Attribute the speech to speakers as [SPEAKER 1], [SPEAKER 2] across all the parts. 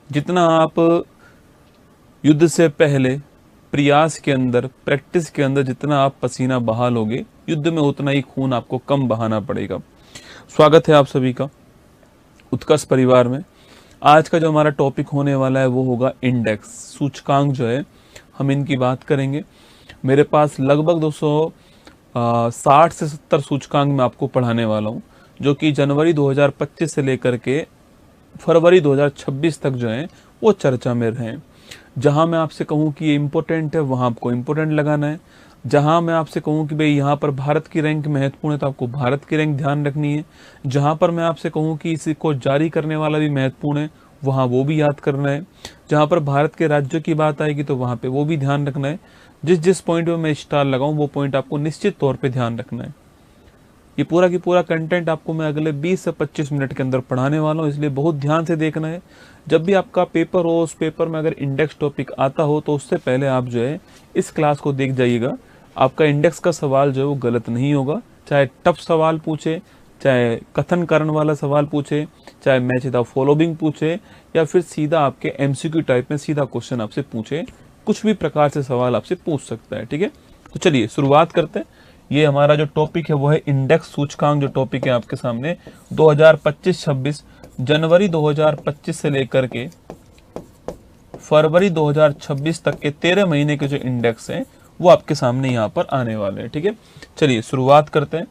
[SPEAKER 1] जितना आप युद्ध से पहले प्रयास के अंदर, प्रैक्टिस के अंदर जितना आप पसीना बहा लोगे, युद्ध में उतना ही खून आपको कम बहाना पड़ेगा। स्वागत है आप सभी का उत्कर्ष परिवार में। आज का जो हमारा टॉपिक होने वाला है वो होगा इंडेक्स, सूचकांक जो है हम इनकी बात करेंगे। मेरे पास लगभग 260 से 70 सूचकांक मैं आपको पढ़ाने वाला हूँ, जो कि जनवरी 2025 से लेकर के फरवरी 2026 तक जो है वो चर्चा में रहे। जहां मैं आपसे कहूं कि ये इंपॉर्टेंट है वहां आपको इंपॉर्टेंट लगाना है। जहां मैं आपसे कहूं कि भाई यहाँ पर भारत की रैंक महत्वपूर्ण है तो आपको भारत की रैंक ध्यान रखनी है। जहां पर मैं आपसे कहूं कि इसको जारी करने वाला भी महत्वपूर्ण है, वहां वो भी याद करना है। जहां पर भारत के राज्यों की बात आएगी तो वहां पे वो भी ध्यान रखना है। जिस जिस पॉइंट में मैं स्टार लगाऊं वो पॉइंट आपको निश्चित तौर पर ध्यान रखना है। ये पूरा की पूरा कंटेंट आपको मैं अगले 20 से 25 मिनट के अंदर पढ़ाने वाला हूँ, इसलिए बहुत ध्यान से देखना है। जब भी आपका पेपर हो, उस पेपर में अगर इंडेक्स टॉपिक आता हो तो उससे पहले आप जो है इस क्लास को देख जाइएगा। आपका इंडेक्स का सवाल जो है वो गलत नहीं होगा। चाहे टफ सवाल पूछे, चाहे कथन करण वाला सवाल पूछे, चाहे मैच द फॉलोइंग पूछे, या फिर सीधा आपके एमसीक्यू टाइप में सीधा क्वेश्चन आपसे पूछे, कुछ भी प्रकार से सवाल आपसे पूछ सकता है। ठीक है, तो चलिए शुरुआत करते हैं। ये हमारा जो टॉपिक है वो है इंडेक्स सूचकांक। जो टॉपिक है आपके सामने 2025-26, जनवरी 2025 से लेकर के फरवरी 2026 तक के 13 महीने के जो इंडेक्स हैं वो आपके सामने यहाँ पर आने वाले हैं। ठीक है, चलिए शुरुआत करते हैं।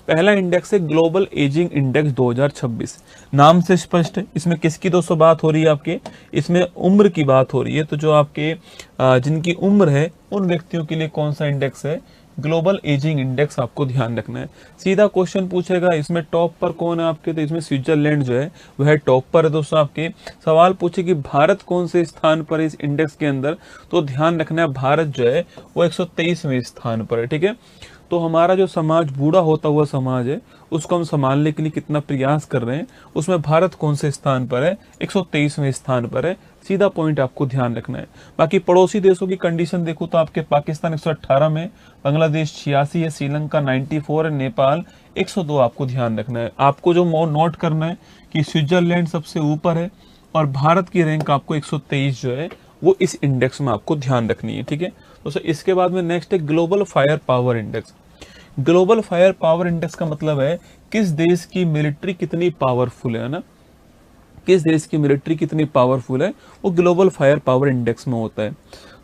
[SPEAKER 1] पहला इंडेक्स है ग्लोबल एजिंग इंडेक्स 2026। नाम से स्पष्ट है, इसमें किसकी दोस्तों बात हो रही है आपके, इसमें उम्र की बात हो रही है। तो जो आपके जिनकी उम्र है उन व्यक्तियों के लिए कौन सा इंडेक्स है, ग्लोबल एजिंग इंडेक्स आपको ध्यान रखना है। सीधा क्वेश्चन पूछेगा इसमें टॉप पर कौन है आपके, तो इसमें स्विट्जरलैंड जो है वह टॉप पर है दोस्तों। आपके सवाल पूछे कि भारत कौन से स्थान पर है इस इंडेक्स के अंदर, तो ध्यान रखना है भारत जो है वो 123वें स्थान पर है। ठीक है, तो हमारा जो समाज बूढ़ा होता हुआ समाज है उसको हम संभालने के लिए कितना प्रयास कर रहे हैं, उसमें भारत कौन से स्थान पर है, 123वें स्थान पर है। सीधा पॉइंट आपको ध्यान रखना है। बाकी पड़ोसी देशों की कंडीशन देखो तो आपके पाकिस्तान 118 में, बांग्लादेश 86 है, श्रीलंका 94 है, नेपाल 102 आपको ध्यान रखना है। आपको जो नोट करना है कि स्विट्जरलैंड सबसे ऊपर है और भारत की रैंक आपको 123 जो है वो इस इंडेक्स में आपको ध्यान रखनी है। ठीक है, तो इसके बाद में नेक्स्ट है global fire power index. Global fire power index का मतलब है किस देश की मिलिट्री कितनी पावरफुल है ना, किस देश की मिलिट्री कितनी पावरफुल है, वो ग्लोबल फायर पावर इंडेक्स में होता है।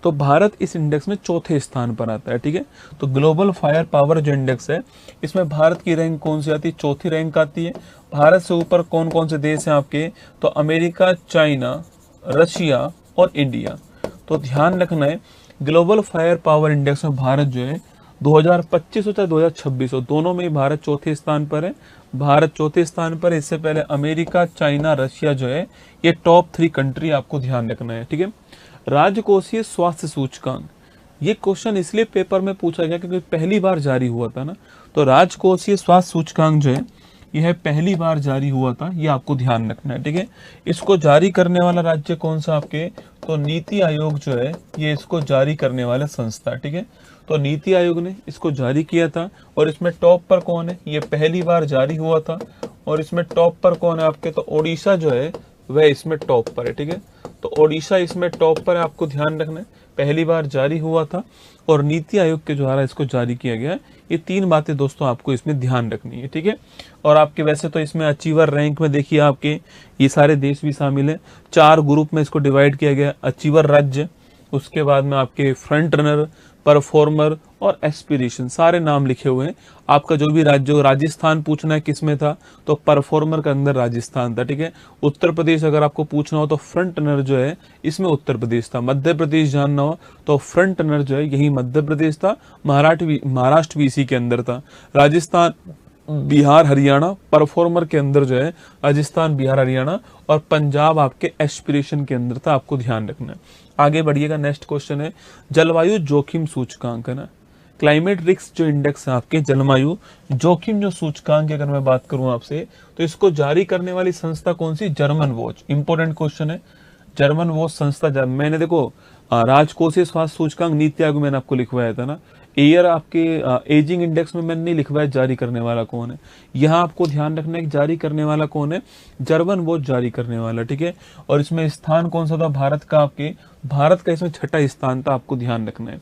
[SPEAKER 1] तो भारत इस इंडेक्स में चौथे स्थान पर आता है। ठीक है, तो ग्लोबल फायर पावर जो इंडेक्स है इसमें भारत की रैंक कौन सी आती है, चौथी रैंक आती है। भारत से ऊपर कौन कौन से देश हैं आपके, तो अमेरिका, चाइना, रशिया और इंडिया। तो ध्यान रखना है ग्लोबल फायर पावर इंडेक्स में भारत जो है 2025 हो चाहे 2026 हो, दोनों में ही भारत चौथे स्थान पर है। भारत चौथे स्थान पर, इससे पहले अमेरिका, चाइना, रशिया जो है ये टॉप 3 कंट्री आपको ध्यान रखना है। ठीक है, राजकोषीय स्वास्थ्य सूचकांक, ये क्वेश्चन इसलिए पेपर में पूछा गया क्योंकि पहली बार जारी हुआ था ना। तो राजकोषीय स्वास्थ्य सूचकांक जो है यह पहली बार जारी हुआ था, ये आपको ध्यान रखना है। ठीक है, इसको जारी करने वाला राज्य कौन सा आपके, तो नीति आयोग जो है ये इसको जारी करने वाला संस्था। ठीक है, तो नीति आयोग ने इसको जारी किया था और इसमें टॉप पर कौन है, ये पहली बार जारी हुआ था और इसमें टॉप पर कौन है आपके, तो ओडिशा जो है वह इसमें टॉप पर है। ठीक है, तो ओडिशा इसमें टॉप पर है, आपको ध्यान रखना है। पहली बार जारी हुआ था और नीति आयोग के द्वारा इसको जारी किया गया। ये 3 बातें दोस्तों आपको इसमें ध्यान रखनी है। ठीक है, और आपके वैसे तो इसमें अचीवर रैंक में देखिए आपके ये सारे देश भी शामिल है। 4 ग्रुप में इसको डिवाइड किया गया, अचीवर राज्य, उसके बाद में आपके फ्रंट रनर, परफॉर्मर और एस्पिरेशन, सारे नाम लिखे हुए हैं। आपका जो भी राज्य, राजस्थान पूछना है किसमें था, तो परफॉर्मर के अंदर राजस्थान था। ठीक है, उत्तर प्रदेश अगर आपको पूछना हो तो फ्रंट रनर जो है इसमें उत्तर प्रदेश था। मध्य प्रदेश जानना हो तो फ्रंट रनर जो है यही मध्य प्रदेश था। महाराष्ट्र भी इसी के अंदर था। राजस्थान, बिहार, हरियाणा परफॉर्मर के अंदर जो है राजस्थान, बिहार, हरियाणा, और पंजाब आपके एस्पिरेशन के अंदर था। आपको ध्यान रखना है। आगे बढ़िएगा, नेक्स्ट क्वेश्चन है जलवायु जोखिम सूचकांक है ना, क्लाइमेट रिस्क जो इंडेक्स है आपके, जलवायु जोखिम जो सूचकांक की अगर मैं बात करूं आपसे, तो इसको जारी करने वाली संस्था कौन सी, जर्मन वॉच। इंपॉर्टेंट क्वेश्चन है, जर्मन वॉच संस्था। मैंने देखो राजकोषीय स्वास्थ्य सूचकांक नीति आयोग मैंने आपको लिखवाया था ना, ईयर आपके एजिंग इंडेक्स में मैंने नहीं लिखवाया जारी करने वाला कौन है। यहाँ आपको ध्यान रखना है कि जारी करने वाला कौन है, जर्मन वॉच जारी करने वाला, ठीक है। और इसमें स्थान कौन सा था भारत का, आपके भारत का इसमें 6ठा स्थान था, आपको ध्यान रखना है।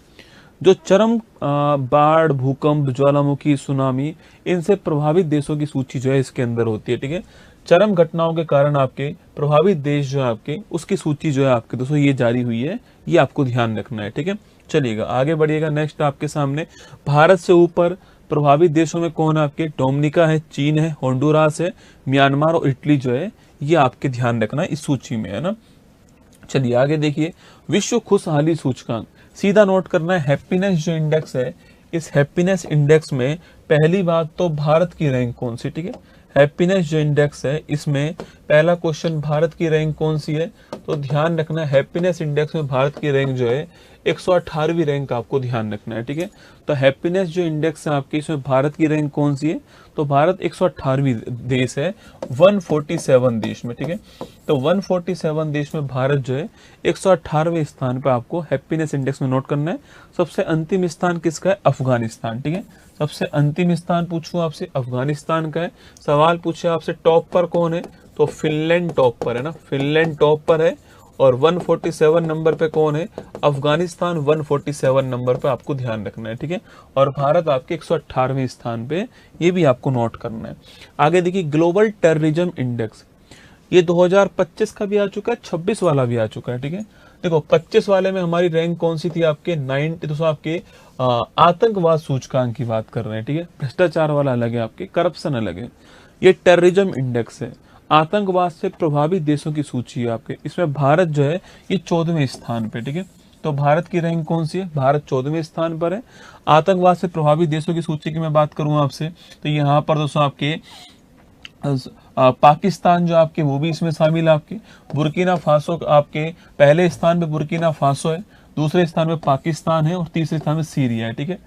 [SPEAKER 1] जो चरम बाढ़, भूकंप, ज्वालामुखी, सुनामी, इनसे प्रभावित देशों की सूची जो है इसके अंदर होती है, ठीक है। चरम घटनाओं के कारण आपके प्रभावित देश जो है आपके, उसकी सूची जो है आपके दोस्तों ये जारी हुई है, ये आपको ध्यान रखना है, ठीक है। चलिएगा आगे बढ़िएगा। नेक्स्ट आपके सामने भारत से ऊपर प्रभावित देशों में कौन है आपके, डोमिनिका है, चीन है, होंडुरास है, म्यांमार और इटली जो है ये आपके ध्यान रखना है इस सूची में, है ना। चलिए आगे देखिए, विश्व खुशहाली सूचकांक, सीधा नोट करना है हैप्पीनेस जो इंडेक्स है, इस हैप्पीनेस इंडेक्स में पहली बात तो भारत की रैंक कौन सी, ठीक है। हैप्पीनेस जो इंडेक्स है इसमें पहला क्वेश्चन भारत की रैंक कौन सी है, तो ध्यान रखना हैप्पीनेस इंडेक्स में भारत की रैंक जो है 118वीं रैंक आपको ध्यान रखना है, ठीक है। तो हैप्पीनेस जो इंडेक्स है आपकी, इसमें भारत की रैंक कौन सी है, तो भारत 118वीं देश है 147 देश में, ठीक है। तो 147 देश में भारत जो है 118वें स्थान पे आपको हैप्पीनेस इंडेक्स में नोट करना है। सबसे अंतिम स्थान किसका है, अफगानिस्तान, ठीक है। सबसे अंतिम स्थान पूछूं आपसे, अफगानिस्तान का है। सवाल पूछे आपसे टॉप पर कौन है, तो फिनलैंड टॉप पर है ना, फिनलैंड टॉप पर है। और 147 नंबर पे कौन है, अफगानिस्तान 147 नंबर पे आपको ध्यान रखना है, ठीक है। और भारत आपके 118वें स्थान पे, ये भी आपको नोट करना है। आगे देखिए, ग्लोबल टेररिज्म इंडेक्स, ये 2025 का भी आ चुका है, 26 वाला भी आ चुका है, ठीक है। देखो 25 वाले में हमारी रैंक कौन सी थी आपके 90, दोस्तों आपके आतंकवाद सूचकांक की बात कर रहे हैं, ठीक है। भ्रष्टाचार वाला अलग है, आपके करप्शन अलग है। ये टेररिज्म इंडेक्स है, आतंकवाद से प्रभावित देशों की सूची है आपके, इसमें भारत जो है ये 14वें स्थान पे, ठीक है। तो भारत की रैंक कौन सी है, भारत 14वें स्थान पर है। आतंकवाद से प्रभावित देशों की सूची की मैं बात करूं आपसे, तो यहाँ पर दोस्तों आपके पाकिस्तान जो आपके वो भी इसमें शामिल है आपके। बुर्किना फासो आपके पहले स्थान पे बुर्किना फासो है, दूसरे स्थान पे पाकिस्तान है और तीसरे स्थान पे सीरिया है, ठीक है।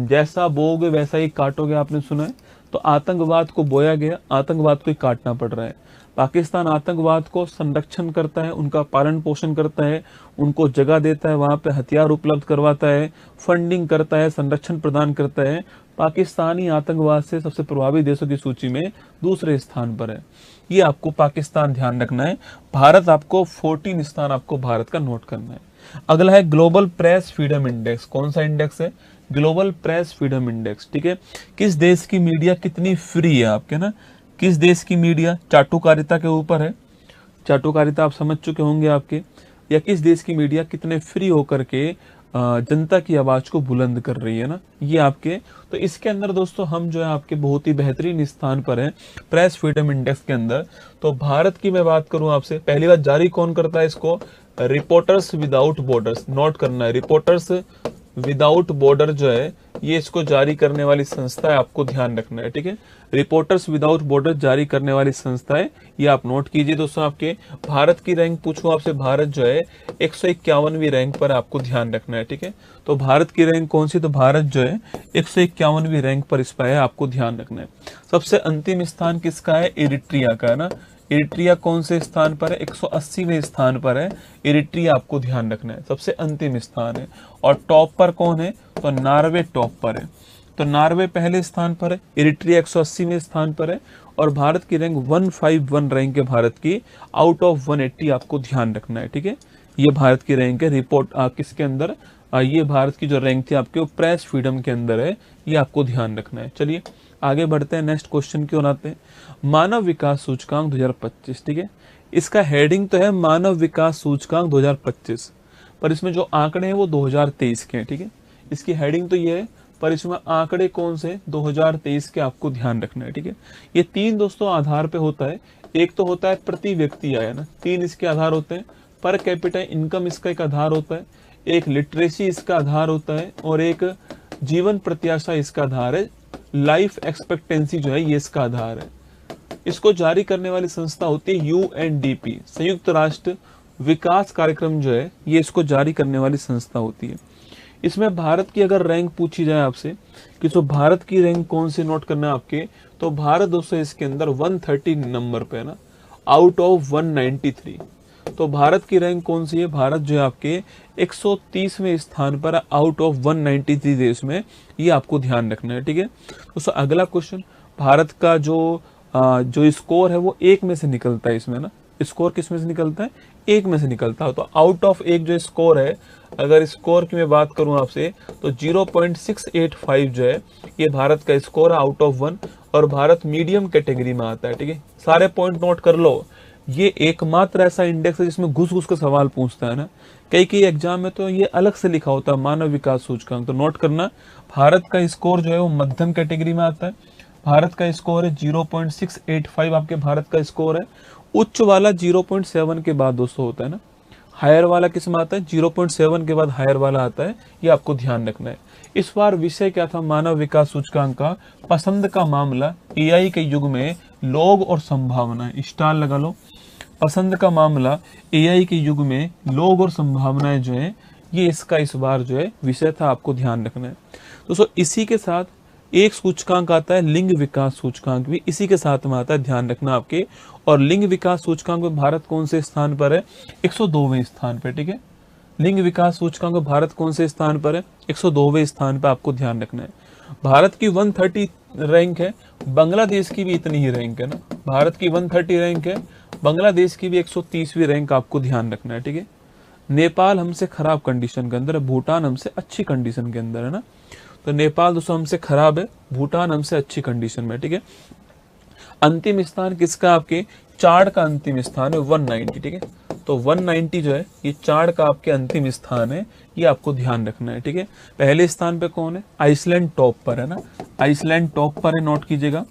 [SPEAKER 1] जैसा बोओगे वैसा ही काटोगे, आपने सुना है। तो आतंकवाद को बोया गया, आतंकवाद को ही काटना पड़ रहा है। पाकिस्तान आतंकवाद को संरक्षण करता है, उनका पालन पोषण करता है, उनको जगह देता है, वहां पे हथियार उपलब्ध करवाता है, फंडिंग करता है, संरक्षण प्रदान करता है। पाकिस्तानी आतंकवाद से सबसे प्रभावित देशों की सूची में दूसरे स्थान पर है। ये आपको पाकिस्तान ध्यान रखना है। भारत आपको 14 स्थान आपको भारत का नोट करना है। अगला है ग्लोबल प्रेस फ्रीडम इंडेक्स। कौन सा इंडेक्स है, ग्लोबल प्रेस फ्रीडम इंडेक्स, ठीक है। किस देश की मीडिया कितनी फ्री है आपके ना, किस देश की मीडिया चाटुकारिता के ऊपर है, चाटुकारिता आप समझ चुके होंगे आपके, या किस देश की मीडिया कितने फ्री होकर के जनता की आवाज को बुलंद कर रही है ना, ये आपके। तो इसके अंदर दोस्तों हम जो है आपके बहुत ही बेहतरीन स्थान पर हैं प्रेस फ्रीडम इंडेक्स के अंदर। तो भारत की मैं बात करूं आपसे, पहली बात जारी कौन करता है इसको, रिपोर्टर्स विदाउट बॉर्डर्स, नोट करना है, रिपोर्टर्स विदाउट बॉर्डर जो है ये इसको जारी करने वाली संस्था है, आपको ध्यान रखना है, ठीक है। रिपोर्टर्स विदाउट बॉर्डर जारी करने वाली संस्था है, ये आप नोट कीजिए दोस्तों। आपके भारत की रैंक पूछूं आपसे, भारत जो है 151वीं रैंक पर आपको ध्यान रखना है, ठीक है। तो भारत की रैंक कौन सी, तो भारत जो है 151वीं रैंक पर इस पर है, आपको ध्यान रखना है। सबसे अंतिम स्थान किसका है, इरिट्रिया का है ना। इरिट्रिया कौन से स्थान पर है, 180वें स्थान पर है इरिट्रिया, आपको ध्यान रखना है, सबसे अंतिम स्थान है। और टॉप पर कौन है, तो नॉर्वे टॉप पर है। तो नॉर्वे पहले स्थान पर है, इरिट्रिया 180वें स्थान पर है। और भारत की रैंक 151 रैंक है भारत की, आउट ऑफ 180, आपको ध्यान रखना है, ठीक है। ये भारत की रैंक है, रिपोर्ट किसके अंदर, ये भारत की जो रैंक थी आपके वो प्रेस फ्रीडम के अंदर है, ये आपको ध्यान रखना है। चलिए आगे बढ़ते हैं, नेक्स्ट क्वेश्चन की ओर आते हैं। मानव विकास सूचकांक 2025, ठीक है। इसका हेडिंग तो है मानव विकास सूचकांक 2025, पर इसमें जो आंकड़े हैं वो 2023 के हैं, ठीक है। इसकी हेडिंग तो ये है, पर इसमें आंकड़े कौन से 2023 के आपको ध्यान रखना है, ठीक है। ये 3 दोस्तों आधार पे होता है, एक तो होता है प्रति व्यक्ति आय ना, 3 इसके आधार होते हैं। पर कैपिटा इनकम इसका एक आधार होता है, एक लिटरेसी इसका आधार होता है, और एक जीवन प्रत्याशा इसका आधार है। लाइफ एक्सपेक्टेंसी जो है ये इसका आधार है। इसको जारी करने वाली संस्था होती है UNDP, संयुक्त राष्ट्र विकास कार्यक्रम जो है ये इसको जारी करने वाली संस्था होती है। इसमें भारत की अगर रैंक पूछी जाए आपसे कि तो भारत की रैंक कौन से नोट करना है आपके, तो भारत दोस्तों इसके अंदर 130 नंबर पे है ना, आउट ऑफ 193। तो भारत की रैंक कौन सी है? भारत जो है आपके 130वें स्थान पर आउट ऑफ 193 देश में, ये आपको ध्यान रखना है, ठीक है। दोस्तों अगला क्वेश्चन, भारत का जो स्कोर है वो 1 में से निकलता है इसमें ना, स्कोर किस में से निकलता है? 1 में से निकलता है। तो आउट ऑफ एक जो स्कोर है, अगर स्कोर की मैं बात करूं आपसे तो 0.685 जो है ये भारत का स्कोर है आउट ऑफ 1, और भारत मीडियम कैटेगरी में आता है, ठीक है। सारे पॉइंट नोट कर लो, ये एकमात्र ऐसा इंडेक्स है जिसमें घुस घुस के सवाल पूछता है ना, कई एग्जाम में तो ये अलग से लिखा होता है मानव विकास सूचकांक। तो नोट करना, भारत का स्कोर जो है वो मध्यम कैटेगरी में आता है। भारत का स्कोर है 0.685 आपके भारत का स्कोर है। उच्च वाला 0.7 के बाद दोस्तों होता है ना, हायर वाला किस में आता है? 0.7 के बाद हायर वाला आता है, ये आपको ध्यान रखना है। इस बार विषय क्या था? मानव विकास सूचकांक का पसंद का मामला, एआई के युग में लोग और संभावनाएं, स्टार लगा लो। पसंद का मामला, एआई के युग में लोग और संभावनाएं जो है, ये इसका इस बार जो है विषय था, आपको ध्यान रखना है। दोस्तों इसी के साथ एक सूचकांक आता है लिंग विकास सूचकांक, भी इसी के साथ में आता है, ध्यान रखना आपके। और लिंग विकास सूचकांक में भारत कौन से स्थान पर है? 102वें स्थान पर, ठीक है। लिंग विकास सूचकांक में भारत कौन से स्थान पर है? 102वें स्थान पर, आपको ध्यान रखना है। भारत की 130 रैंक है, बांग्लादेश की भी इतनी ही रैंक है ना, भारत की 130 रैंक है, बांग्लादेश की भी 130वीं रैंक, आपको ध्यान रखना है, ठीक है। नेपाल हमसे खराब कंडीशन के अंदर है, भूटान हमसे अच्छी कंडीशन के अंदर है ना। तो नेपाल दोस्तों हमसे खराब है, भूटान हमसे अच्छी कंडीशन में, ठीक है। अंतिम स्थान किसका? आपके चार्ट का अंतिम स्थान है 190, ठीक है। तो 190 जो है ये चार्ट का आपके अंतिम स्थान है, ये आपको ध्यान रखना है, ठीक है। पहले स्थान पे कौन है? आइसलैंड टॉप पर है ना, आइसलैंड टॉप पर है, नोट कीजिएगा,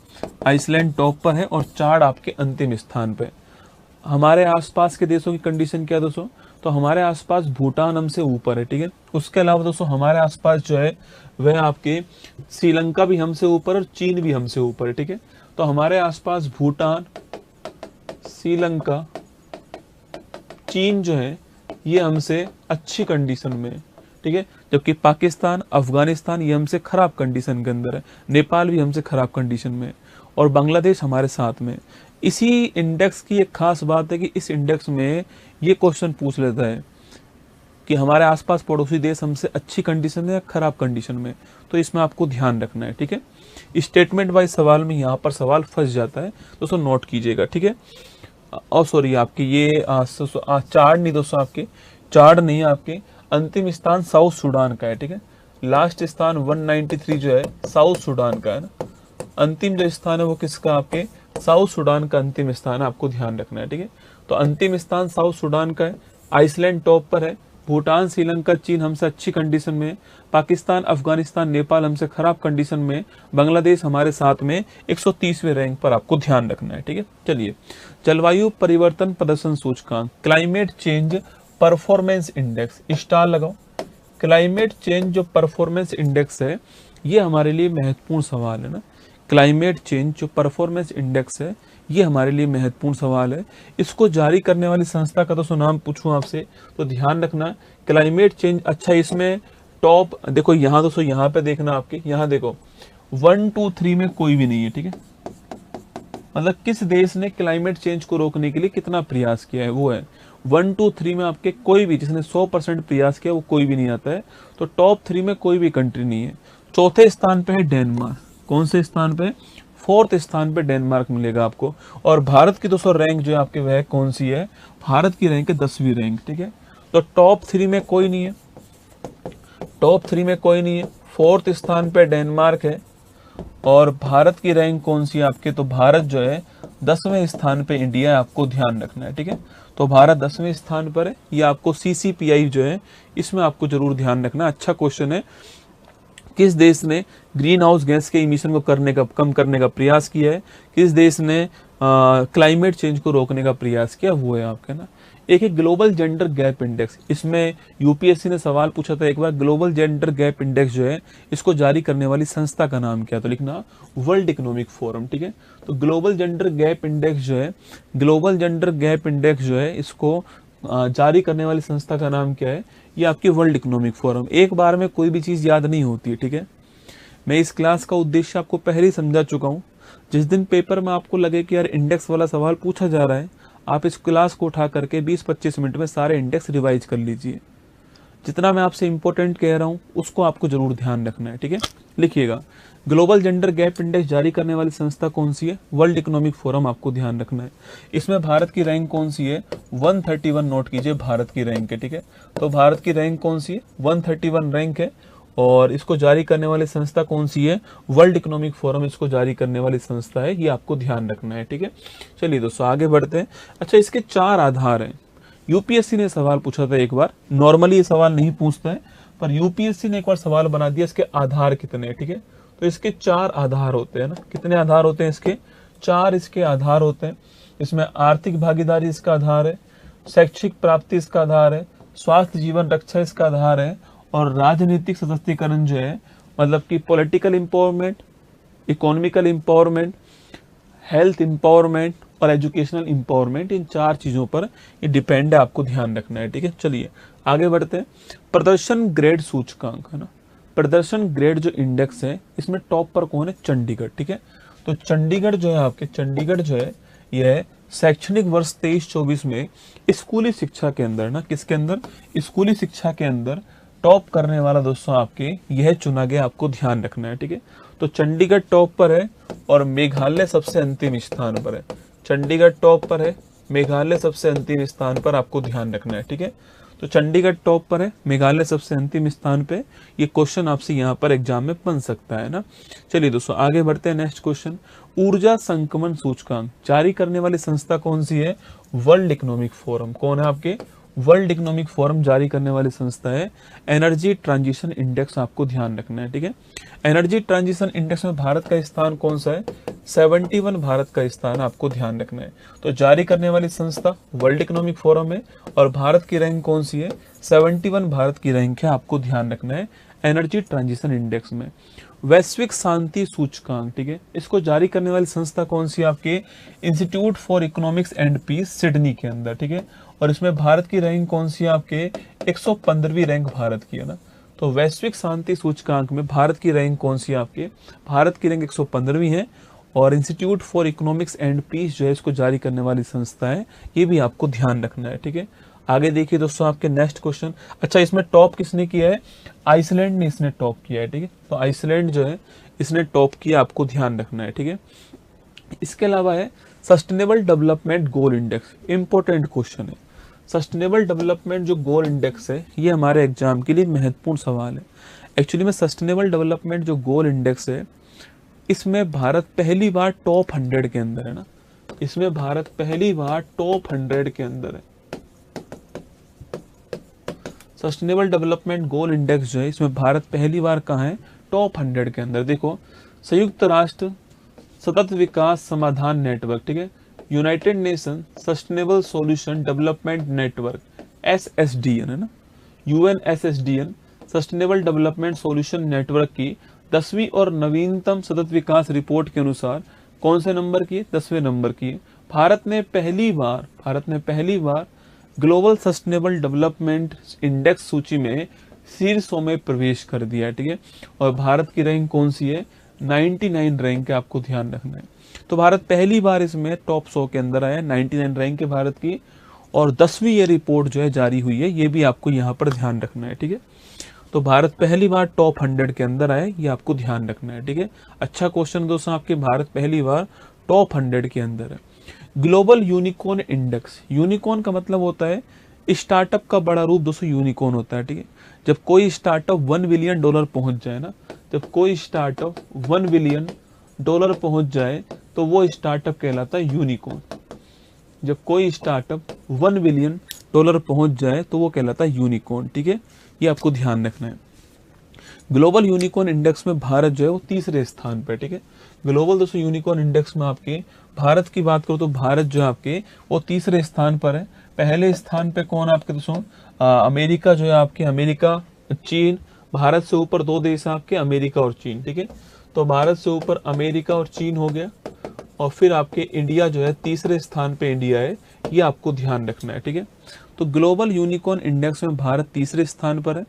[SPEAKER 1] आइसलैंड टॉप पर है, और चार्ट आपके अंतिम स्थान पे। हमारे आसपास के देशों की कंडीशन क्या है दोस्तों? तो हमारे आसपास भूटान हमसे ऊपर है, ठीक है। उसके अलावा दोस्तों हमारे आसपास जो है वह आपके श्रीलंका भी हमसे ऊपर और चीन भी हमसे ऊपर है, ठीक है। तो हमारे आसपास भूटान, श्रीलंका, चीन जो है ये हमसे अच्छी कंडीशन में है, ठीक है। जबकि पाकिस्तान, अफगानिस्तान ये हमसे खराब कंडीशन के अंदर है, नेपाल भी हमसे खराब कंडीशन में है, और बांग्लादेश हमारे साथ में। इसी इंडेक्स की एक खास बात है कि इस इंडेक्स में ये क्वेश्चन पूछ लेता है कि हमारे आसपास पड़ोसी देश हमसे अच्छी कंडीशन में या खराब कंडीशन में, तो इसमें आपको ध्यान रखना है, ठीक है। स्टेटमेंट वाइज सवाल में यहाँ पर सवाल फंस जाता है दोस्तों, नोट कीजिएगा, ठीक है। और सॉरी आपके ये चार्ट नहीं दोस्तों, आपके चार्ट नहीं है, आपके अंतिम स्थान साउथ सूडान का है, ठीक है। लास्ट स्थान 193 जो है साउथ सूडान का है ना, अंतिम जो स्थान है वो किसका? आपके साउथ सूडान का अंतिम स्थान है, आपको ध्यान रखना है, ठीक है। तो अंतिम स्थान साउथ सूडान का है, आइसलैंड टॉप पर है, भूटान, श्रीलंका, चीन हमसे अच्छी कंडीशन में, पाकिस्तान, अफगानिस्तान, नेपाल हमसे खराब कंडीशन में, बांग्लादेश हमारे साथ में 130वें रैंक पर, आपको ध्यान रखना है, ठीक है। चलिए, जलवायु परिवर्तन प्रदर्शन सूचकांक, climate change performance index, star लगाओ। क्लाइमेट चेंज जो परफॉर्मेंस इंडेक्स है ये हमारे लिए महत्वपूर्ण सवाल है ना, क्लाइमेट चेंज जो परफॉर्मेंस इंडेक्स है ये हमारे लिए महत्वपूर्ण सवाल है। इसको जारी करने वाली संस्था का दोस्तों नाम पूछूं आपसे तो ध्यान रखना, क्लाइमेट चेंज। अच्छा, इसमें टॉप देखो यहाँ दोस्तों, यहाँ पे देखना आपके, यहाँ देखो 1 2 3 में कोई भी नहीं है, ठीक है। मतलब किस देश ने क्लाइमेट चेंज को रोकने के लिए कितना प्रयास किया है वो है 1 2 3 में आपके कोई भी जिसने 100% प्रयास किया वो कोई भी नहीं आता है। तो टॉप 3 में कोई भी कंट्री नहीं है। चौथे स्थान पे है डेनमार्क। कौन से स्थान पे? 4th स्थान पे डेनमार्क मिलेगा आपको। और भारत की दोस्तों रैंक जो है आपके वह कौन सी है? भारत की रैंक है 10वीं रैंक, ठीक है। तो टॉप 3 में कोई नहीं है, टॉप 3 में कोई नहीं है। 4th स्थान पे डेनमार्क है। और भारत की रैंक कौन सी है आपके? तो भारत जो है 10वें स्थान पे इंडिया है, आपको ध्यान रखना है, ठीक है। तो भारत 10वें स्थान पर है। ये आपको CCPI जो है इसमें आपको जरूर ध्यान रखना। अच्छा क्वेश्चन है, किस देश ने ग्रीन हाउस गैस के इमिशन को कम करने का प्रयास किया है? किस देश ने क्लाइमेट चेंज को रोकने का प्रयास किया? वो है आपके ना एक ग्लोबल जेंडर गैप इंडेक्स। इसमें यूपीएससी ने सवाल पूछा था एक बार, ग्लोबल जेंडर गैप इंडेक्स जो है इसको जारी करने वाली संस्था का नाम क्या? तो लिखना वर्ल्ड इकोनॉमिक फोरम, ठीक है। तो ग्लोबल जेंडर गैप इंडेक्स जो है, ग्लोबल जेंडर गैप इंडेक्स जो है इसको जारी करने वाली संस्था का नाम क्या है? ये आपकी वर्ल्ड इकोनॉमिक फोरम। एक बार में कोई भी चीज याद नहीं होती है, ठीक है। मैं इस क्लास का उद्देश्य आपको पहले ही समझा चुका हूँ। जिस दिन पेपर में आपको लगे कि यार इंडेक्स वाला सवाल पूछा जा रहा है, आप इस क्लास को उठा करके 20-25 मिनट में सारे इंडेक्स रिवाइज कर लीजिए। जितना मैं आपसे इंपॉर्टेंट कह रहा हूँ उसको आपको जरूर ध्यान रखना है, ठीक है। लिखिएगा, ग्लोबल जेंडर गैप इंडेक्स जारी करने वाली संस्था कौन सी है? वर्ल्ड इकोनॉमिक फोरम, आपको ध्यान रखना है। इसमें भारत की रैंक कौन सी है? 131, नोट कीजिए भारत की रैंक है, ठीक है। तो भारत की रैंक कौन सी है? 131 रैंक है। और इसको जारी करने वाली संस्था कौन सी है? वर्ल्ड इकोनॉमिक फोरम इसको जारी करने वाली संस्था है, ये आपको ध्यान रखना है, ठीक है। चलिए दोस्तों आगे बढ़ते हैं। अच्छा, इसके 4 आधार हैं। यूपीएससी ने सवाल पूछा था एक बार, नॉर्मली ये सवाल नहीं पूछता है, पर यूपीएससी ने एक बार सवाल बना दिया, इसके आधार कितने हैं, ठीक है। तो इसके 4 आधार होते हैं ना। कितने आधार होते हैं इसके? 4 इसके आधार होते हैं। इसमें आर्थिक भागीदारी इसका आधार है, शैक्षिक प्राप्ति इसका आधार है, स्वास्थ्य जीवन रक्षा इसका आधार है, और राजनीतिक सशक्तिकरण जो है, मतलब कि political empowerment, economical empowerment, health empowerment और एजुकेशनल एम्पावरमेंट, इन 4 चीजों पर ये डिपेंड है, आपको ध्यान रखना है, ठीक है। चलिए आगे बढ़ते हैं। प्रदर्शन ग्रेड सूचकांक है ना, प्रदर्शन ग्रेड जो इंडेक्स है, इसमें टॉप पर कौन है? चंडीगढ़, ठीक है। तो चंडीगढ़ जो है आपके, चंडीगढ़ जो है यह शैक्षणिक वर्ष 23-24 में स्कूली शिक्षा के अंदर ना, किसके अंदर? स्कूली शिक्षा के अंदर टॉप करने वाला दोस्तों आपके यह चुना गया, आपको ध्यान रखना है, ठीक है। तो चंडीगढ़ टॉप पर है और मेघालय सबसे अंतिम स्थान पर है। चंडीगढ़ टॉप पर है, मेघालय सबसे अंतिम स्थान पर, आपको ध्यान रखना है, ठीक है। तो चंडीगढ़ टॉप पर है, मेघालय सबसे अंतिम स्थान पे। ये क्वेश्चन आपसे यहाँ पर एग्जाम में बन सकता है ना। चलिए दोस्तों आगे बढ़ते हैं। नेक्स्ट क्वेश्चन, ऊर्जा संक्रमण सूचकांक जारी करने वाली संस्था कौन सी है? World economic forum. कौन है आपके? वर्ल्ड इकोनॉमिक फोरम जारी करने वाली संस्था है एनर्जी ट्रांजिशन इंडेक्स, आपको ध्यान रखना है, ठीक है। एनर्जी ट्रांजिशन इंडेक्स में भारत का स्थान कौन सा है? 71 भारत का स्थान, आपको ध्यान रखना है। तो जारी करने वाली संस्था वर्ल्ड इकोनॉमिक फोरम है और भारत की रैंक कौन सी है? 71 भारत की रैंक है, आपको ध्यान रखना है एनर्जी ट्रांजिशन इंडेक्स में। वैश्विक शांति सूचकांक, ठीक है, इसको जारी करने वाली संस्था कौन सी है? आपके institute for economics and peace, Sydney के अंदर, ठीक है। और इसमें भारत की रैंक कौन सी है? आपके 115वीं रैंक भारत की है ना। तो वैश्विक शांति सूचकांक में भारत की रैंक कौन सी है? आपके भारत की रैंक 115वीं है और institute for economics and peace जो है इसको जारी करने वाली संस्था है, ये भी आपको ध्यान रखना है, ठीक है। आगे देखिए दोस्तों आपके नेक्स्ट क्वेश्चन। अच्छा, इसमें टॉप किसने किया है? आइसलैंड ने इसने टॉप किया है, ठीक है। तो आइसलैंड जो है इसने टॉप किया, आपको ध्यान रखना है, ठीक है। इसके अलावा है sustainable development goal index, important question है। सस्टेनेबल डेवलपमेंट जो गोल इंडेक्स है, ये हमारे एग्जाम के लिए महत्वपूर्ण सवाल है। एक्चुअली में सस्टेनेबल डेवलपमेंट जो गोल इंडेक्स है, इसमें भारत पहली बार टॉप 100 के अंदर है ना। इसमें भारत पहली बार टॉप 100 के अंदर है। सस्टेनेबल डेवलपमेंट गोल इंडेक्स जो है, इसमें भारत पहली बार कहाँ है? टॉप 100 के अंदर। देखो, संयुक्त राष्ट्र सतत विकास समाधान नेटवर्क, ठीक है, United nation sustainable solution development network, SSDN है ना, UNSSDN sustainable development solution network की 10वीं और नवीनतम सतत विकास रिपोर्ट के अनुसार कौन से नंबर की? 10वें नंबर की। भारत ने पहली बार ग्लोबल सस्टेनेबल डेवलपमेंट इंडेक्स सूची में शीर्षों में प्रवेश कर दिया है, ठीक है। और भारत की रैंक कौन सी है? 99 रैंक है, आपको ध्यान रखना है। तो भारत पहली बार इसमें टॉप 100 के अंदर आया, 99 रैंक है भारत की, और 10वीं ये रिपोर्ट जो है जारी हुई है, ये भी आपको यहाँ पर ध्यान रखना है, ठीक है। तो भारत पहली बार टॉप 100 के अंदर आए, ये आपको ध्यान रखना है, ठीक है। अच्छा क्वेश्चन दोस्तों आपके, भारत पहली बार टॉप 100 के अंदर है। ग्लोबल यूनिकॉर्न इंडेक्स, यूनिकॉर्न का मतलब होता है स्टार्टअप का बड़ा रूप दोस्तों, यूनिकॉर्न होता है, ठीक है। जब कोई स्टार्टअप $1 बिलियन पहुंच जाए ना, जब कोई स्टार्टअप $1 बिलियन पहुंच जाए तो वो स्टार्टअप कहलाता है यूनिकॉर्न। जब कोई स्टार्टअप $1 बिलियन पहुंच जाए तो वो कहलाता है यूनिकॉर्न, ठीक है। ये आपको ध्यान रखना है। ग्लोबल यूनिकॉर्न इंडेक्स में भारत जो है वो 3रे स्थान पर, ठीक है। ग्लोबल दोस्तों यूनिकॉर्न इंडेक्स में आपके भारत की बात करो तो भारत जो है आपके वो 3रे स्थान पर है। पहले स्थान पे कौन आपके दोस्तों? अमेरिका जो है आपके, अमेरिका, चीन। भारत से ऊपर 2 देश आपके, अमेरिका और चीन, ठीक है। तो भारत से ऊपर अमेरिका और चीन हो गया, और फिर आपके इंडिया जो है 3रे स्थान पे इंडिया है, ये आपको ध्यान रखना है, ठीक है। तो ग्लोबल यूनिकॉर्न इंडेक्स में भारत 3रे स्थान पर है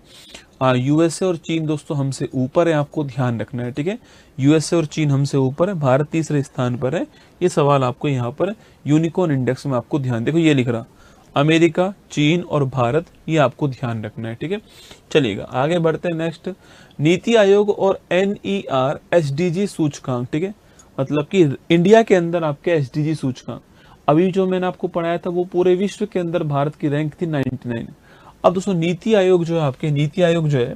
[SPEAKER 1] यूएसए और चीन दोस्तों हमसे ऊपर है, आपको ध्यान रखना है, ठीक है। यूएसए और चीन हमसे ऊपर है, भारत तीसरे स्थान पर है। ये सवाल आपको यहाँ पर यूनिकॉर्न इंडेक्स में आपको ध्यान, देखो ये लिख रहा अमेरिका, चीन और भारत, ये आपको ध्यान रखना है, ठीक है। चलिएगा आगे बढ़ते हैं। नेक्स्ट, नीति आयोग और एनईआर एसडीजी सूचकांक, ठीक है। मतलब कि इंडिया के अंदर आपके एसडीजी सूचकांक, अभी जो मैंने आपको पढ़ाया था वो पूरे विश्व के अंदर भारत की रैंक थी 99। अब दोस्तों नीति आयोग जो है, आपके नीति आयोग जो है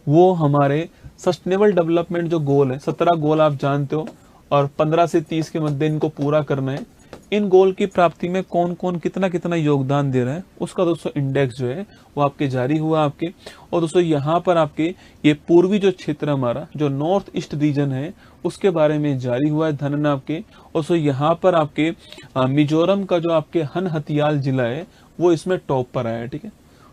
[SPEAKER 1] वो हमारे सस्टेनेबल डेवलपमेंट जो गोल है, 17 गोल आप जानते हो, और 15 से 30 के मध्य इनको पूरा करना है। इन गोल की प्राप्ति में कौन कौन कितना कितना योगदान दे रहा है, उसका दोस्तों इंडेक्स जो है वो आपके जारी हुआ आपके। और दोस्तों यहाँ पर आपके ये पूर्वी जो क्षेत्र हमारा जो नॉर्थ ईस्ट रीजन है उसके बारे में जारी हुआ है धन आपके। और दोस्तों यहाँ पर आपके मिजोरम का जो आपके हन हथियाल जिला है वो इसमें टॉप पर आया है, ठीक है।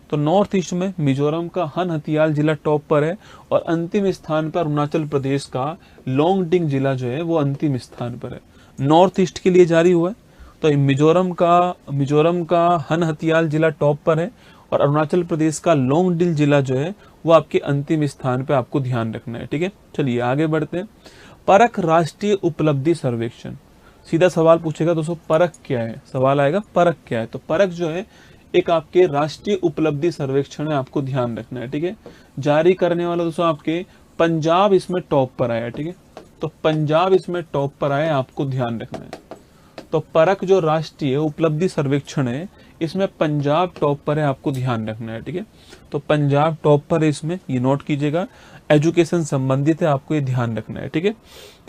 [SPEAKER 1] तो नॉर्थ ईस्ट में मिजोरम का हन हथियाल जिला टॉप पर है, और अंतिम स्थान पर अरुणाचल प्रदेश का लोंगडिंग जिला जो है वो अंतिम स्थान पर है। नॉर्थ ईस्ट के लिए जारी हुआ है, तो मिजोरम का हन हथियाल जिला टॉप पर है, और अरुणाचल प्रदेश का लोंगडिंग जिला जो है वो आपके अंतिम स्थान पे आपको ध्यान रखना है, ठीक है। चलिए आगे बढ़ते हैं। परख राष्ट्रीय उपलब्धि सर्वेक्षण, सीधा सवाल पूछेगा दोस्तों परख क्या है, सवाल आएगा परख क्या है। तो परख जो है एक आपके राष्ट्रीय उपलब्धि सर्वेक्षण है, आपको ध्यान रखना है, ठीक है। जारी करने वाला दोस्तों आपके पंजाब इसमें टॉप पर आया, ठीक है। तो पंजाब इसमें टॉप पर आया, आपको ध्यान रखना है। तो परख जो राष्ट्रीय उपलब्धि सर्वेक्षण है इसमें पंजाब टॉप पर है, आपको ध्यान रखना है, ठीक है। तो पंजाब टॉप पर है इसमें, ये नोट कीजिएगा। एजुकेशन संबंधित है, आपको ये ध्यान रखना है, ठीक है।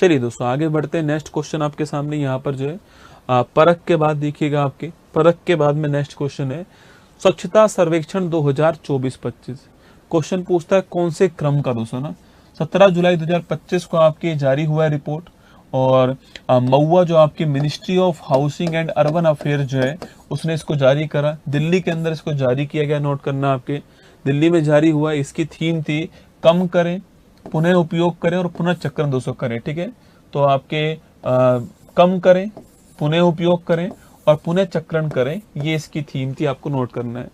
[SPEAKER 1] चलिए दोस्तों आगे बढ़ते हैं। नेक्स्ट क्वेश्चन आपके सामने यहाँ पर जो है परख के बाद देखिएगा, आपके परख के बाद में नेक्स्ट क्वेश्चन है स्वच्छता सर्वेक्षण 2024-25। क्वेश्चन पूछता है कौन से क्रम का दोस्तों ना, 17 जुलाई 2025 को आपके जारी हुआ है रिपोर्ट। और महुआ जो आपकी ministry of housing and urban affair जो है उसने इसको जारी करा, दिल्ली के अंदर इसको जारी किया गया, नोट करना आपके दिल्ली में जारी हुआ। इसकी थीम थी कम करें, पुनः उपयोग करें और पुनः चक्रण दोस्तों करें, ठीक है। तो आपके कम करें, पुनः उपयोग करें और पुनः चक्रण करें, ये इसकी थीम थी, आपको नोट करना है।